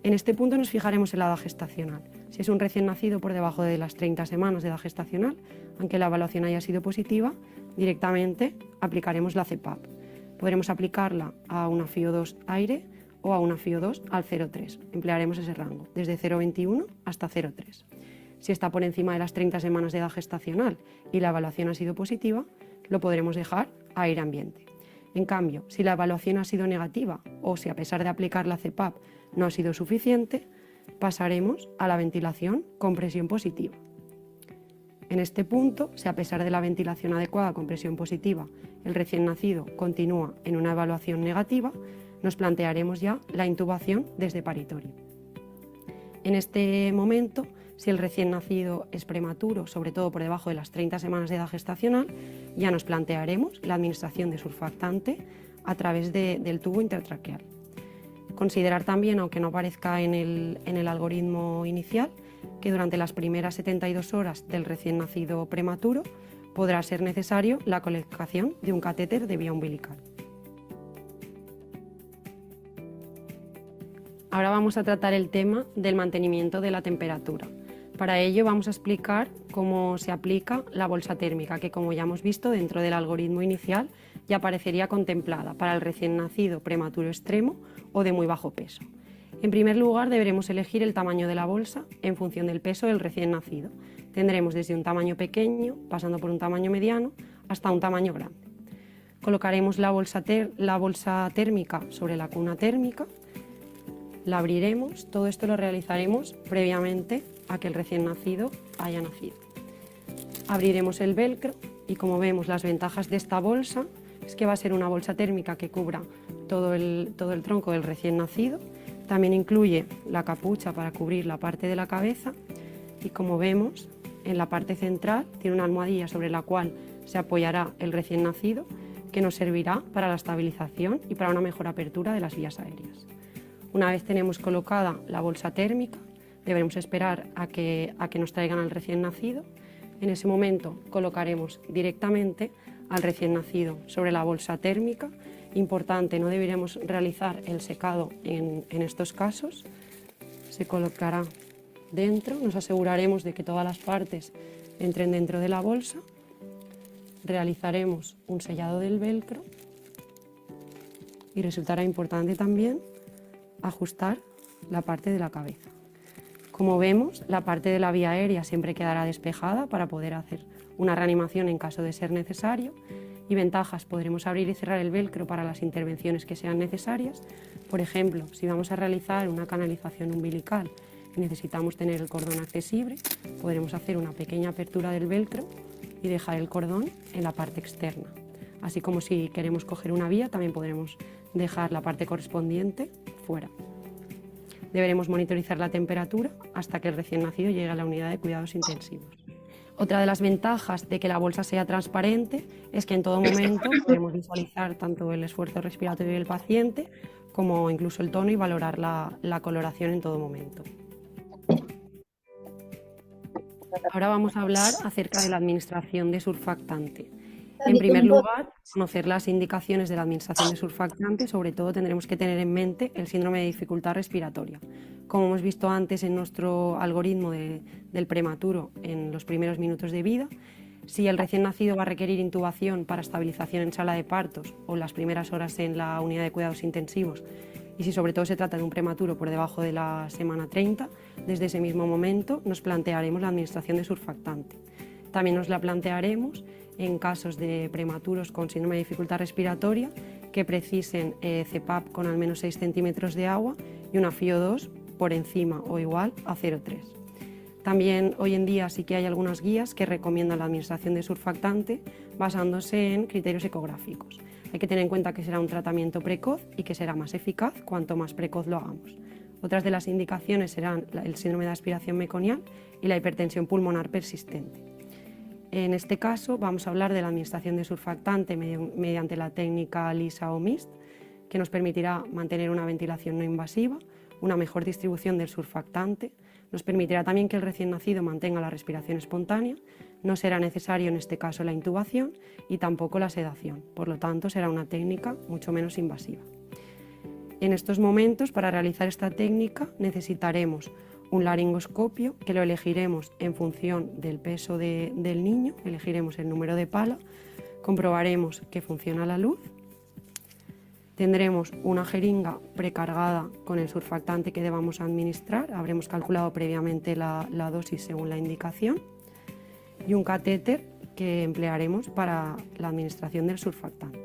S3: En este punto nos fijaremos en la edad gestacional. Si es un recién nacido por debajo de las 30 semanas de edad gestacional, aunque la evaluación haya sido positiva, directamente aplicaremos la CPAP. Podremos aplicarla a una FIO2 aire o a una FIO2 al 0,3. Emplearemos ese rango, desde 0,21 hasta 0,3. Si está por encima de las 30 semanas de edad gestacional y la evaluación ha sido positiva, lo podremos dejar a aire ambiente. En cambio, si la evaluación ha sido negativa o si a pesar de aplicar la CPAP no ha sido suficiente, pasaremos a la ventilación con presión positiva. En este punto, si a pesar de la ventilación adecuada con presión positiva el recién nacido continúa en una evaluación negativa, nos plantearemos ya la intubación desde paritorio. En este momento, si el recién nacido es prematuro, sobre todo por debajo de las 30 semanas de edad gestacional, ya nos plantearemos la administración de surfactante a través del tubo intratraqueal. Considerar también, aunque no aparezca en el algoritmo inicial, que durante las primeras 72 horas del recién nacido prematuro podrá ser necesario la colocación de un catéter de vía umbilical. Ahora vamos a tratar el tema del mantenimiento de la temperatura. Para ello vamos a explicar cómo se aplica la bolsa térmica, que como ya hemos visto dentro del algoritmo inicial ya aparecería contemplada para el recién nacido prematuro extremo o de muy bajo peso. En primer lugar, deberemos elegir el tamaño de la bolsa en función del peso del recién nacido. Tendremos desde un tamaño pequeño, pasando por un tamaño mediano, hasta un tamaño grande. Colocaremos la bolsa térmica sobre la cuna térmica La abriremos, todo esto lo realizaremos previamente a que el recién nacido haya nacido. Abriremos el velcro y, como vemos, las ventajas de esta bolsa es que va a ser una bolsa térmica que cubra todo el tronco del recién nacido. También incluye la capucha para cubrir la parte de la cabeza y, como vemos, en la parte central tiene una almohadilla sobre la cual se apoyará el recién nacido, que nos servirá para la estabilización y para una mejor apertura de las vías aéreas. Una vez tenemos colocada la bolsa térmica, deberemos esperar a que nos traigan al recién nacido. En ese momento colocaremos directamente al recién nacido sobre la bolsa térmica. Importante, no deberemos realizar el secado en estos casos. Se colocará dentro, nos aseguraremos de que todas las partes entren dentro de la bolsa. Realizaremos un sellado del velcro y resultará importante también ajustar la parte de la cabeza. Como vemos, la parte de la vía aérea siempre quedará despejada para poder hacer una reanimación en caso de ser necesario. Y ventajas: podremos abrir y cerrar el velcro para las intervenciones que sean necesarias. Por ejemplo, si vamos a realizar una canalización umbilical y necesitamos tener el cordón accesible, podremos hacer una pequeña apertura del velcro y dejar el cordón en la parte externa. Así como si queremos coger una vía, también podremos dejar la parte correspondiente fuera. Deberemos monitorizar la temperatura hasta que el recién nacido llegue a la unidad de cuidados intensivos. Otra de las ventajas de que la bolsa sea transparente es que en todo momento podemos visualizar tanto el esfuerzo respiratorio del paciente como incluso el tono y valorar la coloración en todo momento. Ahora vamos a hablar acerca de la administración de surfactante. En primer lugar, conocer las indicaciones de la administración de surfactante. Sobre todo tendremos que tener en mente el síndrome de dificultad respiratoria. Como hemos visto antes en nuestro algoritmo del prematuro en los primeros minutos de vida, si el recién nacido va a requerir intubación para estabilización en sala de partos o las primeras horas en la unidad de cuidados intensivos, y si sobre todo se trata de un prematuro por debajo de la semana 30, desde ese mismo momento nos plantearemos la administración de surfactante. También nos la plantearemos en casos de prematuros con síndrome de dificultad respiratoria que precisen CPAP con al menos 6 centímetros de agua y una FiO2 por encima o igual a 0,3. También hoy en día sí que hay algunas guías que recomiendan la administración de surfactante basándose en criterios ecográficos. Hay que tener en cuenta que será un tratamiento precoz y que será más eficaz cuanto más precoz lo hagamos. Otras de las indicaciones serán el síndrome de aspiración meconial y la hipertensión pulmonar persistente. En este caso vamos a hablar de la administración de surfactante mediante la técnica LISA o MIST, que nos permitirá mantener una ventilación no invasiva, una mejor distribución del surfactante, nos permitirá también que el recién nacido mantenga la respiración espontánea, no será necesario en este caso la intubación y tampoco la sedación, por lo tanto será una técnica mucho menos invasiva. En estos momentos, para realizar esta técnica necesitaremos un laringoscopio, que lo elegiremos en función del peso del niño, elegiremos el número de pala, comprobaremos que funciona la luz, tendremos una jeringa precargada con el surfactante que debamos administrar, habremos calculado previamente la dosis según la indicación, y un catéter que emplearemos para la administración del surfactante.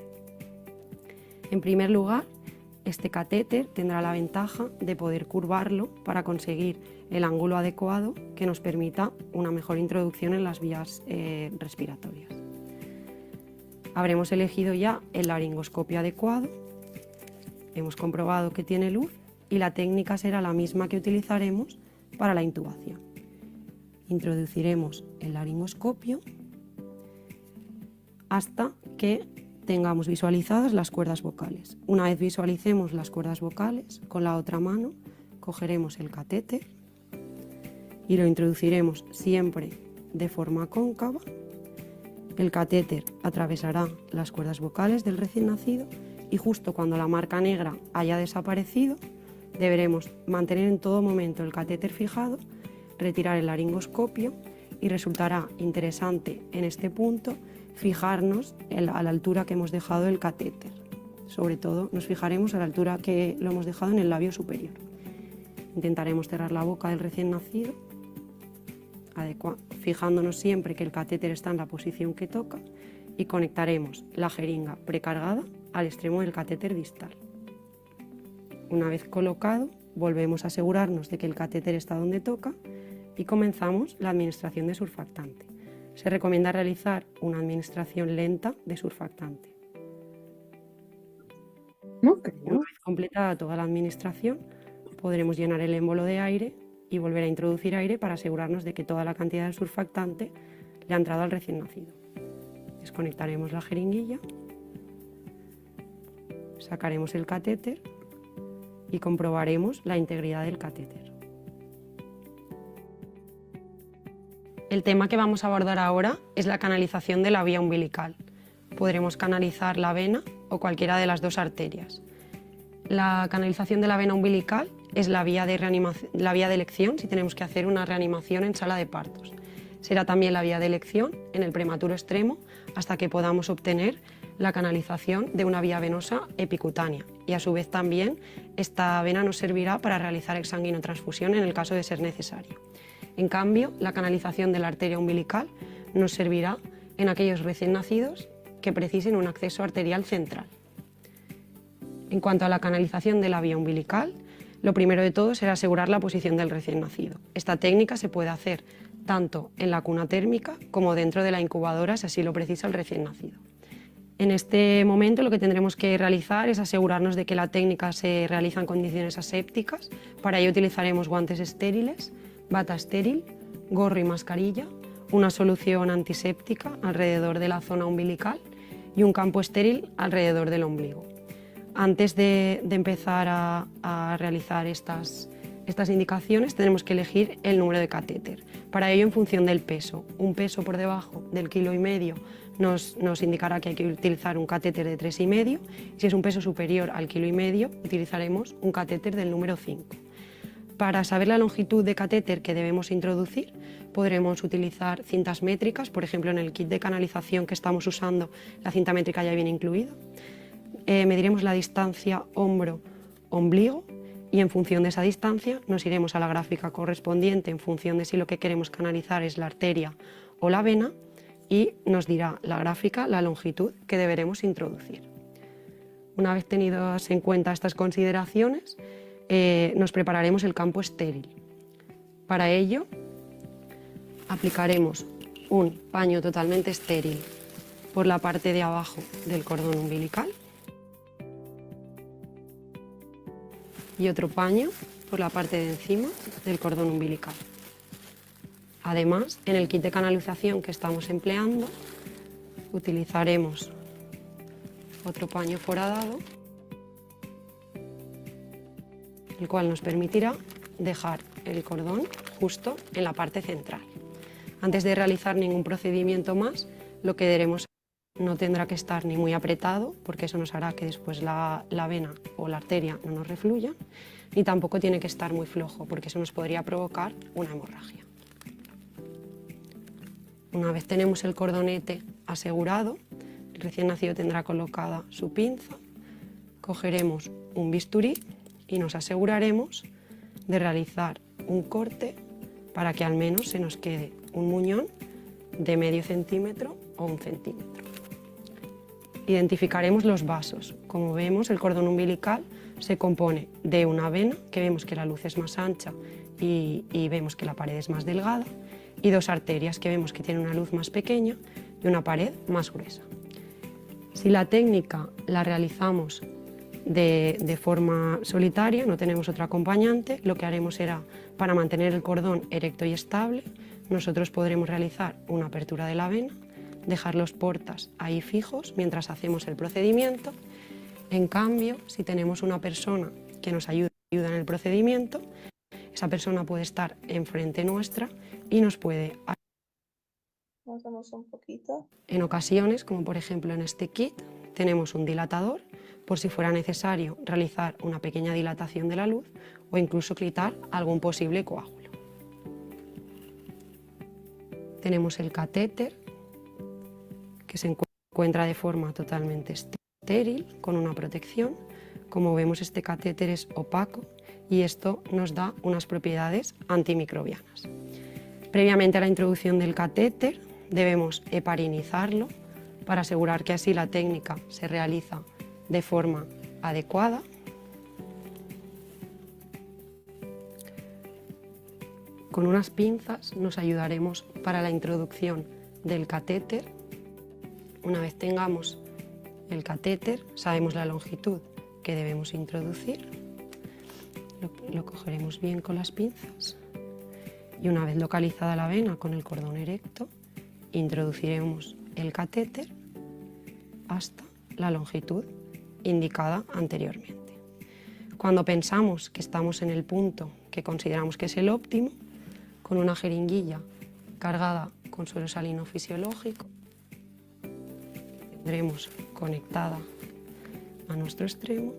S3: En primer lugar, este catéter tendrá la ventaja de poder curvarlo para conseguir el ángulo adecuado que nos permita una mejor introducción en las vías respiratorias. Habremos elegido ya el laringoscopio adecuado, hemos comprobado que tiene luz y la técnica será la misma que utilizaremos para la intubación. Introduciremos el laringoscopio hasta que tengamos visualizadas las cuerdas vocales. Una vez visualicemos las cuerdas vocales, con la otra mano cogeremos el catéter y lo introduciremos siempre de forma cóncava. El catéter atravesará las cuerdas vocales del recién nacido y justo cuando la marca negra haya desaparecido, deberemos mantener en todo momento el catéter fijado, retirar el laringoscopio y resultará interesante en este punto fijarnos a la altura que hemos dejado el catéter. Sobre todo nos fijaremos a la altura que lo hemos dejado en el labio superior. Intentaremos cerrar la boca del recién nacido, fijándonos siempre que el catéter está en la posición que toca, y conectaremos la jeringa precargada al extremo del catéter distal. Una vez colocado, volvemos a asegurarnos de que el catéter está donde toca y comenzamos la administración de surfactante. Se recomienda realizar una administración lenta de surfactante. Una vez completada toda la administración, podremos llenar el émbolo de aire y volver a introducir aire para asegurarnos de que toda la cantidad de surfactante le ha entrado al recién nacido. Desconectaremos la jeringuilla, sacaremos el catéter y comprobaremos la integridad del catéter. El tema que vamos a abordar ahora es la canalización de la vía umbilical. Podremos canalizar la vena o cualquiera de las dos arterias. La canalización de la vena umbilical es la vía de elección si tenemos que hacer una reanimación en sala de partos. Será también la vía de elección en el prematuro extremo hasta que podamos obtener la canalización de una vía venosa epicutánea y a su vez también esta vena nos servirá para realizar exsanguinotransfusión en el caso de ser necesario. En cambio, la canalización de la arteria umbilical nos servirá en aquellos recién nacidos que precisen un acceso arterial central. En cuanto a la canalización de la vía umbilical, lo primero de todo será asegurar la posición del recién nacido. Esta técnica se puede hacer tanto en la cuna térmica como dentro de la incubadora si así lo precisa el recién nacido. En este momento lo que tendremos que realizar es asegurarnos de que la técnica se realiza en condiciones asépticas. Para ello utilizaremos guantes estériles, bata estéril, gorro y mascarilla, una solución antiséptica alrededor de la zona umbilical y un campo estéril alrededor del ombligo. Antes de empezar a realizar estas indicaciones tenemos que elegir el número de catéter. Para ello, en función del peso, un peso por debajo del 1,5 kg nos indicará que hay que utilizar un catéter de 3,5 y si es un peso superior al 1,5 kg utilizaremos un catéter del número 5. Para saber la longitud de catéter que debemos introducir podremos utilizar cintas métricas, por ejemplo en el kit de canalización que estamos usando la cinta métrica ya viene incluida. Mediremos la distancia hombro-ombligo y en función de esa distancia nos iremos a la gráfica correspondiente en función de si lo que queremos canalizar es la arteria o la vena y nos dirá la gráfica la longitud que deberemos introducir. Una vez tenidas en cuenta estas consideraciones, nos prepararemos el campo estéril. Para ello aplicaremos un paño totalmente estéril por la parte de abajo del cordón umbilical y otro paño por la parte de encima del cordón umbilical. Además, en el kit de canalización que estamos empleando, utilizaremos otro paño foradado, el cual nos permitirá dejar el cordón justo en la parte central. Antes de realizar ningún procedimiento más, lo que haremos no tendrá que estar ni muy apretado, porque eso nos hará que después la vena o la arteria no nos refluya, ni tampoco tiene que estar muy flojo, porque eso nos podría provocar una hemorragia. Una vez tenemos el cordonete asegurado, el recién nacido tendrá colocada su pinza, cogeremos un bisturí y nos aseguraremos de realizar un corte para que al menos se nos quede un muñón de medio centímetro o 1 centímetro. Identificaremos los vasos. Como vemos, el cordón umbilical se compone de una vena, que vemos que la luz es más ancha y vemos que la pared es más delgada, y dos arterias, que vemos que tienen una luz más pequeña y una pared más gruesa. Si la técnica la realizamos de forma solitaria, no tenemos otro acompañante, lo que haremos será, para mantener el cordón erecto y estable, nosotros podremos realizar una apertura de la vena, dejar los portas ahí fijos mientras hacemos el procedimiento. En cambio, si tenemos una persona que nos ayuda en el procedimiento, esa persona puede estar enfrente nuestra y nos puede ayudar.
S2: Avanzamos un poquito.
S3: En ocasiones, como por ejemplo en este kit, tenemos un dilatador por si fuera necesario realizar una pequeña dilatación de la luz o incluso quitar algún posible coágulo. Tenemos el catéter, que se encuentra de forma totalmente estéril, con una protección. Como vemos, este catéter es opaco y esto nos da unas propiedades antimicrobianas. Previamente a la introducción del catéter debemos heparinizarlo para asegurar que así la técnica se realiza de forma adecuada. Con unas pinzas nos ayudaremos para la introducción del catéter. Una vez tengamos el catéter, sabemos la longitud que debemos introducir. Lo cogeremos bien con las pinzas y una vez localizada la vena con el cordón erecto, introduciremos el catéter hasta la longitud indicada anteriormente. Cuando pensamos que estamos en el punto que consideramos que es el óptimo, con una jeringuilla cargada con suero salino fisiológico, tendremos conectada a nuestro extremo,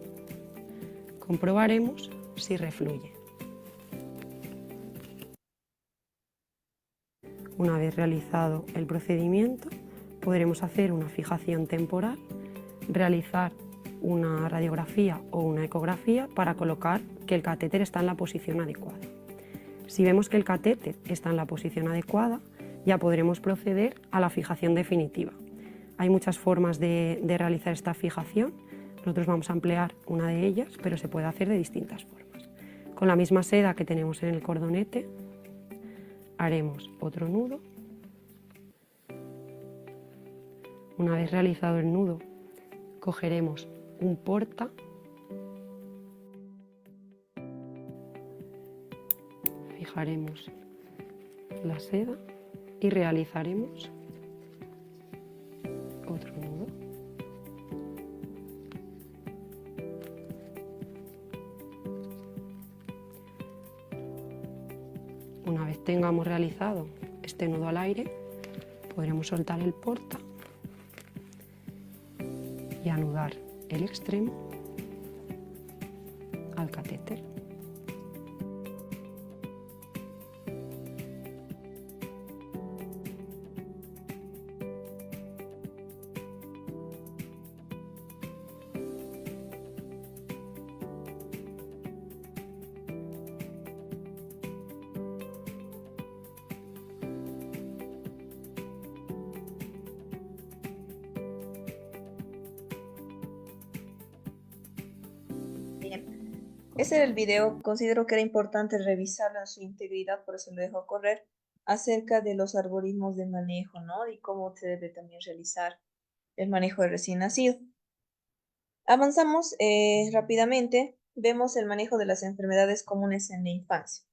S3: comprobaremos si refluye. Una vez realizado el procedimiento, podremos hacer una fijación temporal, realizar una radiografía o una ecografía para colocar que el catéter está en la posición adecuada. Si vemos que el catéter está en la posición adecuada, ya podremos proceder a la fijación definitiva. Hay muchas formas de realizar esta fijación. Nosotros vamos a emplear una de ellas, pero se puede hacer de distintas formas. Con la misma seda que tenemos en el cordonete, haremos otro nudo. Una vez realizado el nudo, cogeremos un porta, fijaremos la seda y realizaremos otro nudo. Una vez tengamos realizado este nudo al aire, podremos soltar el porta y anudar el extremo al catéter.
S2: Bien, ese era el video. Considero que era importante revisarlo en su integridad, por eso lo dejo correr, acerca de los algoritmos de manejo, ¿no? Y cómo se debe también realizar el manejo de recién nacido. Avanzamos rápidamente. Vemos el manejo de las enfermedades comunes en la infancia.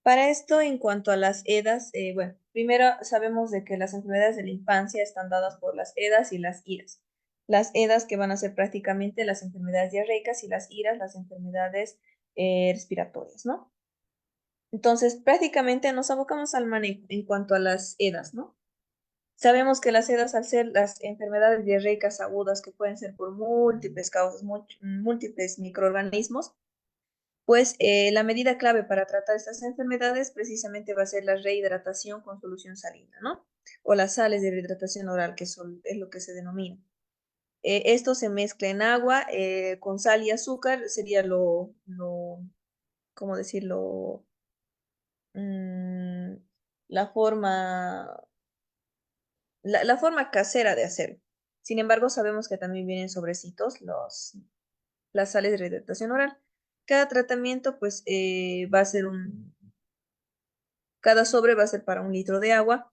S2: Para esto, en cuanto a las EDAs, bueno, primero sabemos de que las enfermedades de la infancia están dadas por las EDAs y las IRAS. Las EDAs que van a ser prácticamente las enfermedades diarreicas y las IRAS las enfermedades respiratorias, ¿no? Entonces, prácticamente nos abocamos al manejo en cuanto a las EDAs, ¿no? Sabemos que las EDAs, al ser las enfermedades diarreicas agudas que pueden ser por múltiples causas, múltiples microorganismos, pues la medida clave para tratar estas enfermedades precisamente va a ser la rehidratación con solución salina, ¿no? O las sales de rehidratación oral, que es lo que se denomina. Esto se mezcla en agua con sal y azúcar, sería ¿cómo decirlo? Mm, la forma, la forma casera de hacerlo. Sin embargo, sabemos que también vienen sobrecitos las sales de rehidratación oral. Cada tratamiento, pues, cada sobre va a ser para 1 litro de agua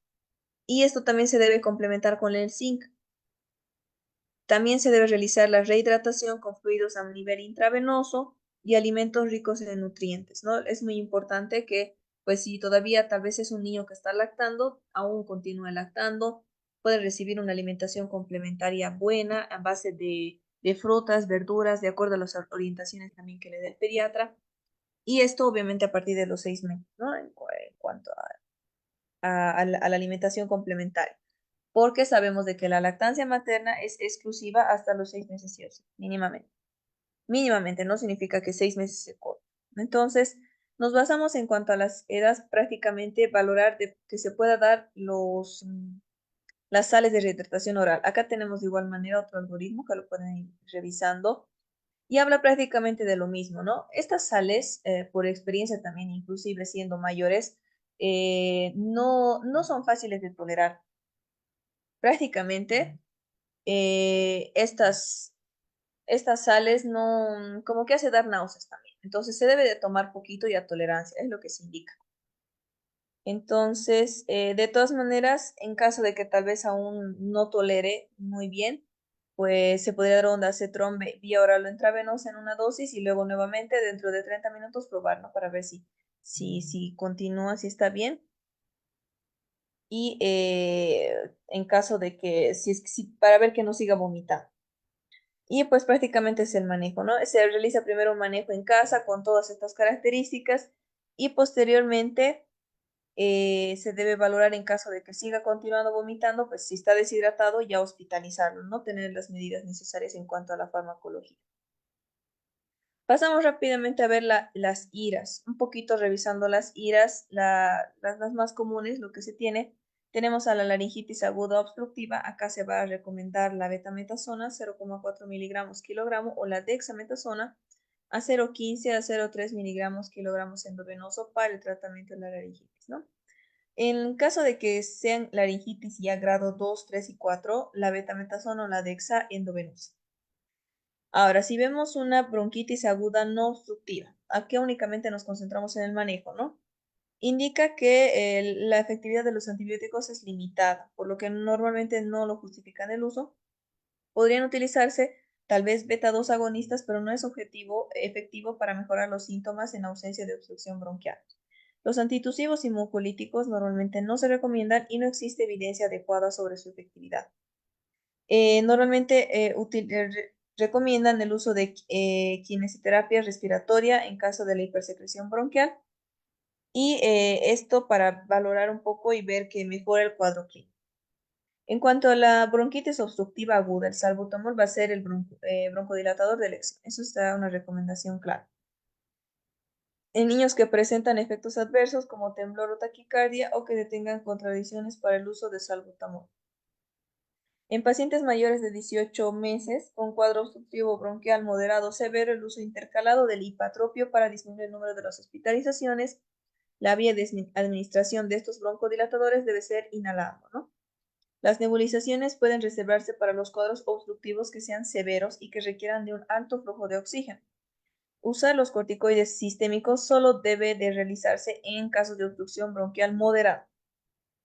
S2: y esto también se debe complementar con el zinc. También se debe realizar la rehidratación con fluidos a nivel intravenoso y alimentos ricos en nutrientes, ¿no? Es muy importante que, pues, si todavía tal vez es un niño que está lactando, aún continúe lactando, puede recibir una alimentación complementaria buena a base de frutas, verduras, de acuerdo a las orientaciones también que le dé el pediatra. Y esto obviamente a partir de los 6 meses, ¿no? En cuanto a la alimentación complementaria, porque sabemos de que la lactancia materna es exclusiva hasta los 6 meses, sí o sí, mínimamente. Mínimamente, no significa que 6 meses se corta. Entonces, nos basamos en cuanto a las edades, prácticamente valorar que se pueda dar las sales de rehidratación oral. Acá tenemos de igual manera otro algoritmo que lo pueden ir revisando y habla prácticamente de lo mismo, ¿no? Estas sales, por experiencia también, inclusive siendo mayores, no son fáciles de tolerar. Prácticamente, estas sales no, como que hace dar náuseas también. Entonces se debe de tomar poquito y a tolerancia, es lo que se indica. Entonces, de todas maneras, en caso de que tal vez aún no tolere muy bien, pues se podría dar una cetrón vía oral o intravenosa en una dosis y luego nuevamente dentro de 30 minutos probarlo para ver si continúa, si está bien. Y en caso de que, para ver que no siga vomitando. Y pues prácticamente es el manejo, ¿no? Se realiza primero un manejo en casa con todas estas características y posteriormente se debe valorar en caso de que siga continuando vomitando, pues si está deshidratado, ya hospitalizarlo, ¿no? Tener las medidas necesarias en cuanto a la farmacología. Pasamos rápidamente a ver las IRAs, un poquito revisando las IRAs, las más comunes, lo que se tiene. Tenemos a la laringitis aguda obstructiva, acá se va a recomendar la betametasona 0,4 miligramos kilogramo o la dexametasona a 0,15 a 0,3 miligramos kilogramos endovenoso para el tratamiento de la laringitis, ¿no? En caso de que sean laringitis ya grado 2, 3 y 4, la betametasona o la dexa endovenosa. Ahora, si vemos una bronquitis aguda no obstructiva, aquí únicamente nos concentramos en el manejo, ¿no? Indica que la efectividad de los antibióticos es limitada, por lo que normalmente no lo justifican el uso. Podrían utilizarse tal vez beta 2 agonistas, pero no es efectivo para mejorar los síntomas en ausencia de obstrucción bronquial. Los antitusivos y mucolíticos normalmente no se recomiendan y no existe evidencia adecuada sobre su efectividad. Normalmente recomiendan el uso de kinesioterapia respiratoria en caso de la hipersecreción bronquial y esto para valorar un poco y ver que mejora el cuadro clínico. En cuanto a la bronquitis obstructiva aguda, el salbutamol va a ser el broncodilatador de elección. Eso está una recomendación clara. En niños que presentan efectos adversos como temblor o taquicardia o que tengan contradicciones para el uso de salbutamol. En pacientes mayores de 18 meses con cuadro obstructivo bronquial moderado severo, el uso intercalado del hipatropio para disminuir el número de las hospitalizaciones. La vía de administración de estos broncodilatadores debe ser inhalando, ¿no? Las nebulizaciones pueden reservarse para los cuadros obstructivos que sean severos y que requieran de un alto flujo de oxígeno. Usar los corticoides sistémicos solo debe de realizarse en casos de obstrucción bronquial moderada,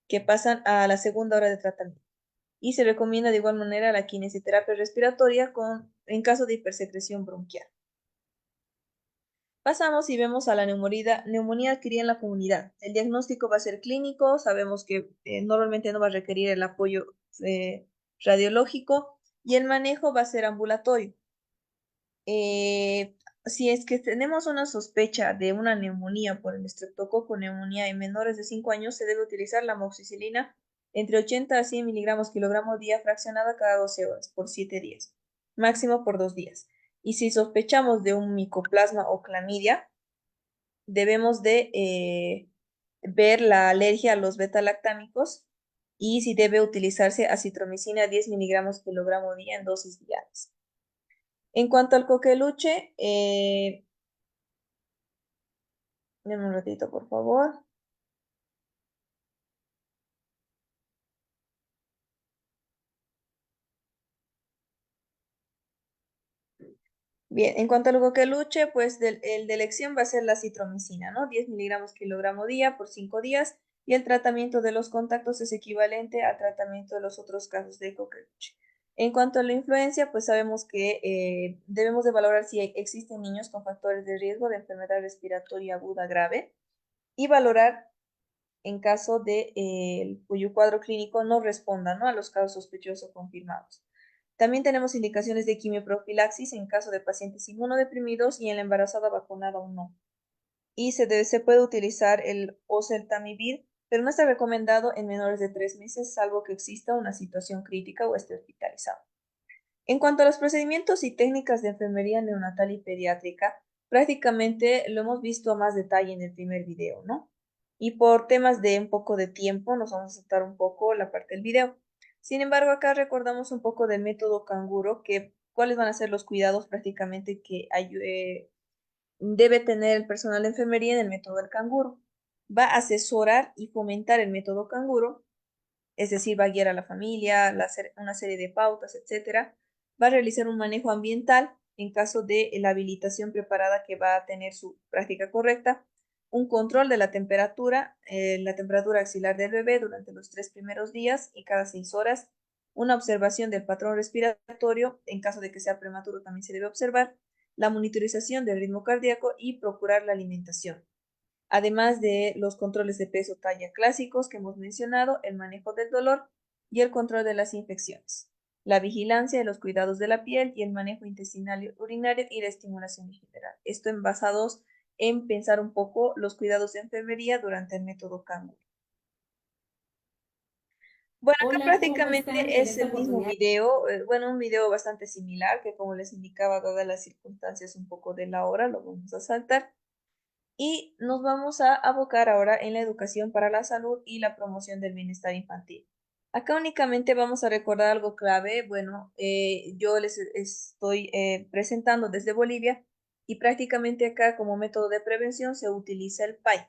S2: que pasan a la segunda hora de tratamiento. Y se recomienda de igual manera la kinesioterapia respiratoria en caso de hipersecreción bronquial. Pasamos y vemos a la neumonía adquirida en la comunidad. El diagnóstico va a ser clínico, sabemos que normalmente no va a requerir el apoyo radiológico y el manejo va a ser ambulatorio. Si es que tenemos una sospecha de una neumonía por el estreptococo neumonía en menores de 5 años, se debe utilizar la amoxicilina entre 80 a 100 miligramos kilogramo día fraccionada cada 12 horas por 7 días, máximo por 2 días. Y si sospechamos de un micoplasma o clamidia, debemos de ver la alergia a los beta-lactámicos y si debe utilizarse acitromicina 10 miligramos kilogramo día en dosis diarias. En cuanto al coqueluche, denme un ratito, por favor. Bien, en cuanto al coqueluche, pues el de elección va a ser la citromicina, ¿no? 10 miligramos kilogramo día por 5 días y el tratamiento de los contactos es equivalente al tratamiento de los otros casos de coqueluche. En cuanto a la influencia, pues sabemos que debemos de valorar si existen niños con factores de riesgo de enfermedad respiratoria aguda grave y valorar en caso de cuyo cuadro clínico no responda, ¿no?, a los casos sospechosos confirmados. También tenemos indicaciones de quimioprofilaxis en caso de pacientes inmunodeprimidos y en la embarazada vacunada o no. Y se puede utilizar el oseltamivir, pero no está recomendado en menores de 3 meses, salvo que exista una situación crítica o esté hospitalizado. En cuanto a los procedimientos y técnicas de enfermería neonatal y pediátrica, prácticamente lo hemos visto a más detalle en el primer video, ¿no? Y por temas de un poco de tiempo, nos vamos a saltar un poco la parte del video. Sin embargo, acá recordamos un poco del método canguro, cuáles van a ser los cuidados prácticamente que debe tener el personal de enfermería en el método del canguro. Va a asesorar y fomentar el método canguro, es decir, va a guiar a la familia, una serie de pautas, etcétera. Va a realizar un manejo ambiental en caso de la habilitación preparada que va a tener su práctica correcta. un control de la temperatura axilar del bebé durante los 3 primeros días y cada 6 horas, una observación del patrón respiratorio, en caso de que sea prematuro también se debe observar, la monitorización del ritmo cardíaco y procurar la alimentación. Además de los controles de peso talla clásicos que hemos mencionado, el manejo del dolor y el control de las infecciones, la vigilancia de los cuidados de la piel y el manejo intestinal y urinario y la estimulación en general. Esto basados en pensar un poco los cuidados de enfermería durante el método Kangol. Bueno, acá
S4: Hola, ¿cómo están?
S2: prácticamente
S4: En
S2: es
S4: esta
S2: el mismo
S4: oportunidad,
S2: video, un video bastante similar que como les indicaba, dadas las circunstancias un poco de la hora, lo vamos a saltar. Y nos vamos a abocar ahora en la educación para la salud y la promoción del bienestar infantil. Acá únicamente vamos a recordar algo clave. Bueno, yo les estoy presentando desde Bolivia y prácticamente acá como método de prevención se utiliza el PAI,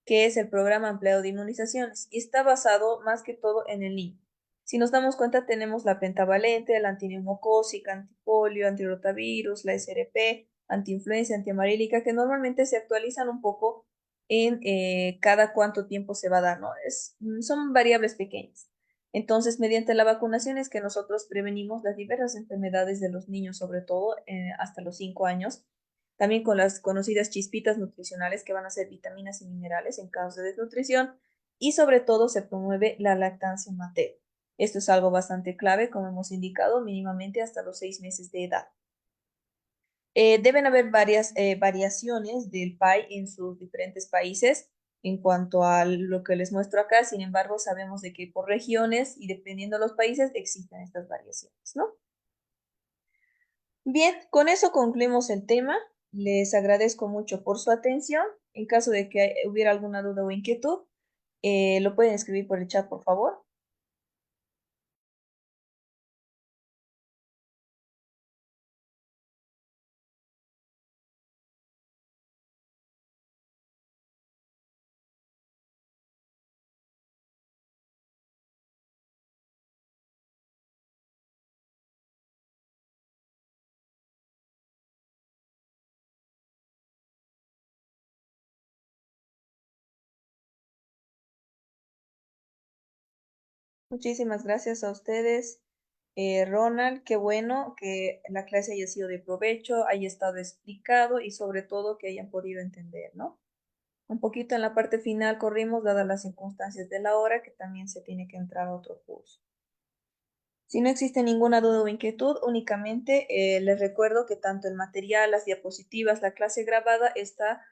S2: que es el Programa Ampliado de Inmunizaciones, y está basado más que todo en el niño. Si nos damos cuenta, tenemos la pentavalente, la antineumocócica, antipolio, antirotavirus, la SRP, antiinfluenza, antiamarílica, que normalmente se actualizan un poco en cada cuánto tiempo se va a dar, ¿no? Son variables pequeñas. Entonces, mediante la vacunación es que nosotros prevenimos las diversas enfermedades de los niños, sobre todo hasta los 5 años, también con las conocidas chispitas nutricionales que van a ser vitaminas y minerales en caso de desnutrición, y sobre todo se promueve la lactancia materna. Esto es algo bastante clave, como hemos indicado, mínimamente hasta los 6 meses de edad. Deben haber varias variaciones del PAI en sus diferentes países en cuanto a lo que les muestro acá. Sin embargo, sabemos de que por regiones y dependiendo de los países existen estas variaciones, ¿no? Bien, con eso concluimos el tema. Les agradezco mucho por su atención. En caso de que hubiera alguna duda o inquietud, lo pueden escribir por el chat, por favor. Muchísimas gracias a ustedes, Ronald. Qué bueno que la clase haya sido de provecho, haya estado explicado y sobre todo que hayan podido entender, ¿no? Un poquito en la parte final corrimos, dadas las circunstancias de la hora, que también se tiene que entrar a otro curso. Si no existe ninguna duda o inquietud, únicamente les recuerdo que tanto el material, las diapositivas, la clase grabada está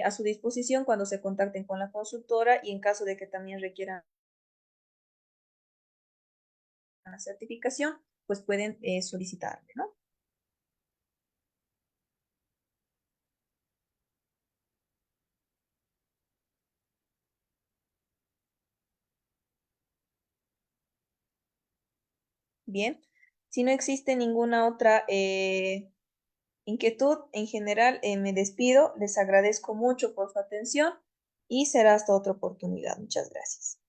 S2: a su disposición cuando se contacten con la consultora y en caso de que también requieran la certificación, pues pueden solicitarle, ¿no? Bien, si no existe ninguna otra inquietud, en general me despido, les agradezco mucho por su atención y será hasta otra oportunidad. Muchas gracias.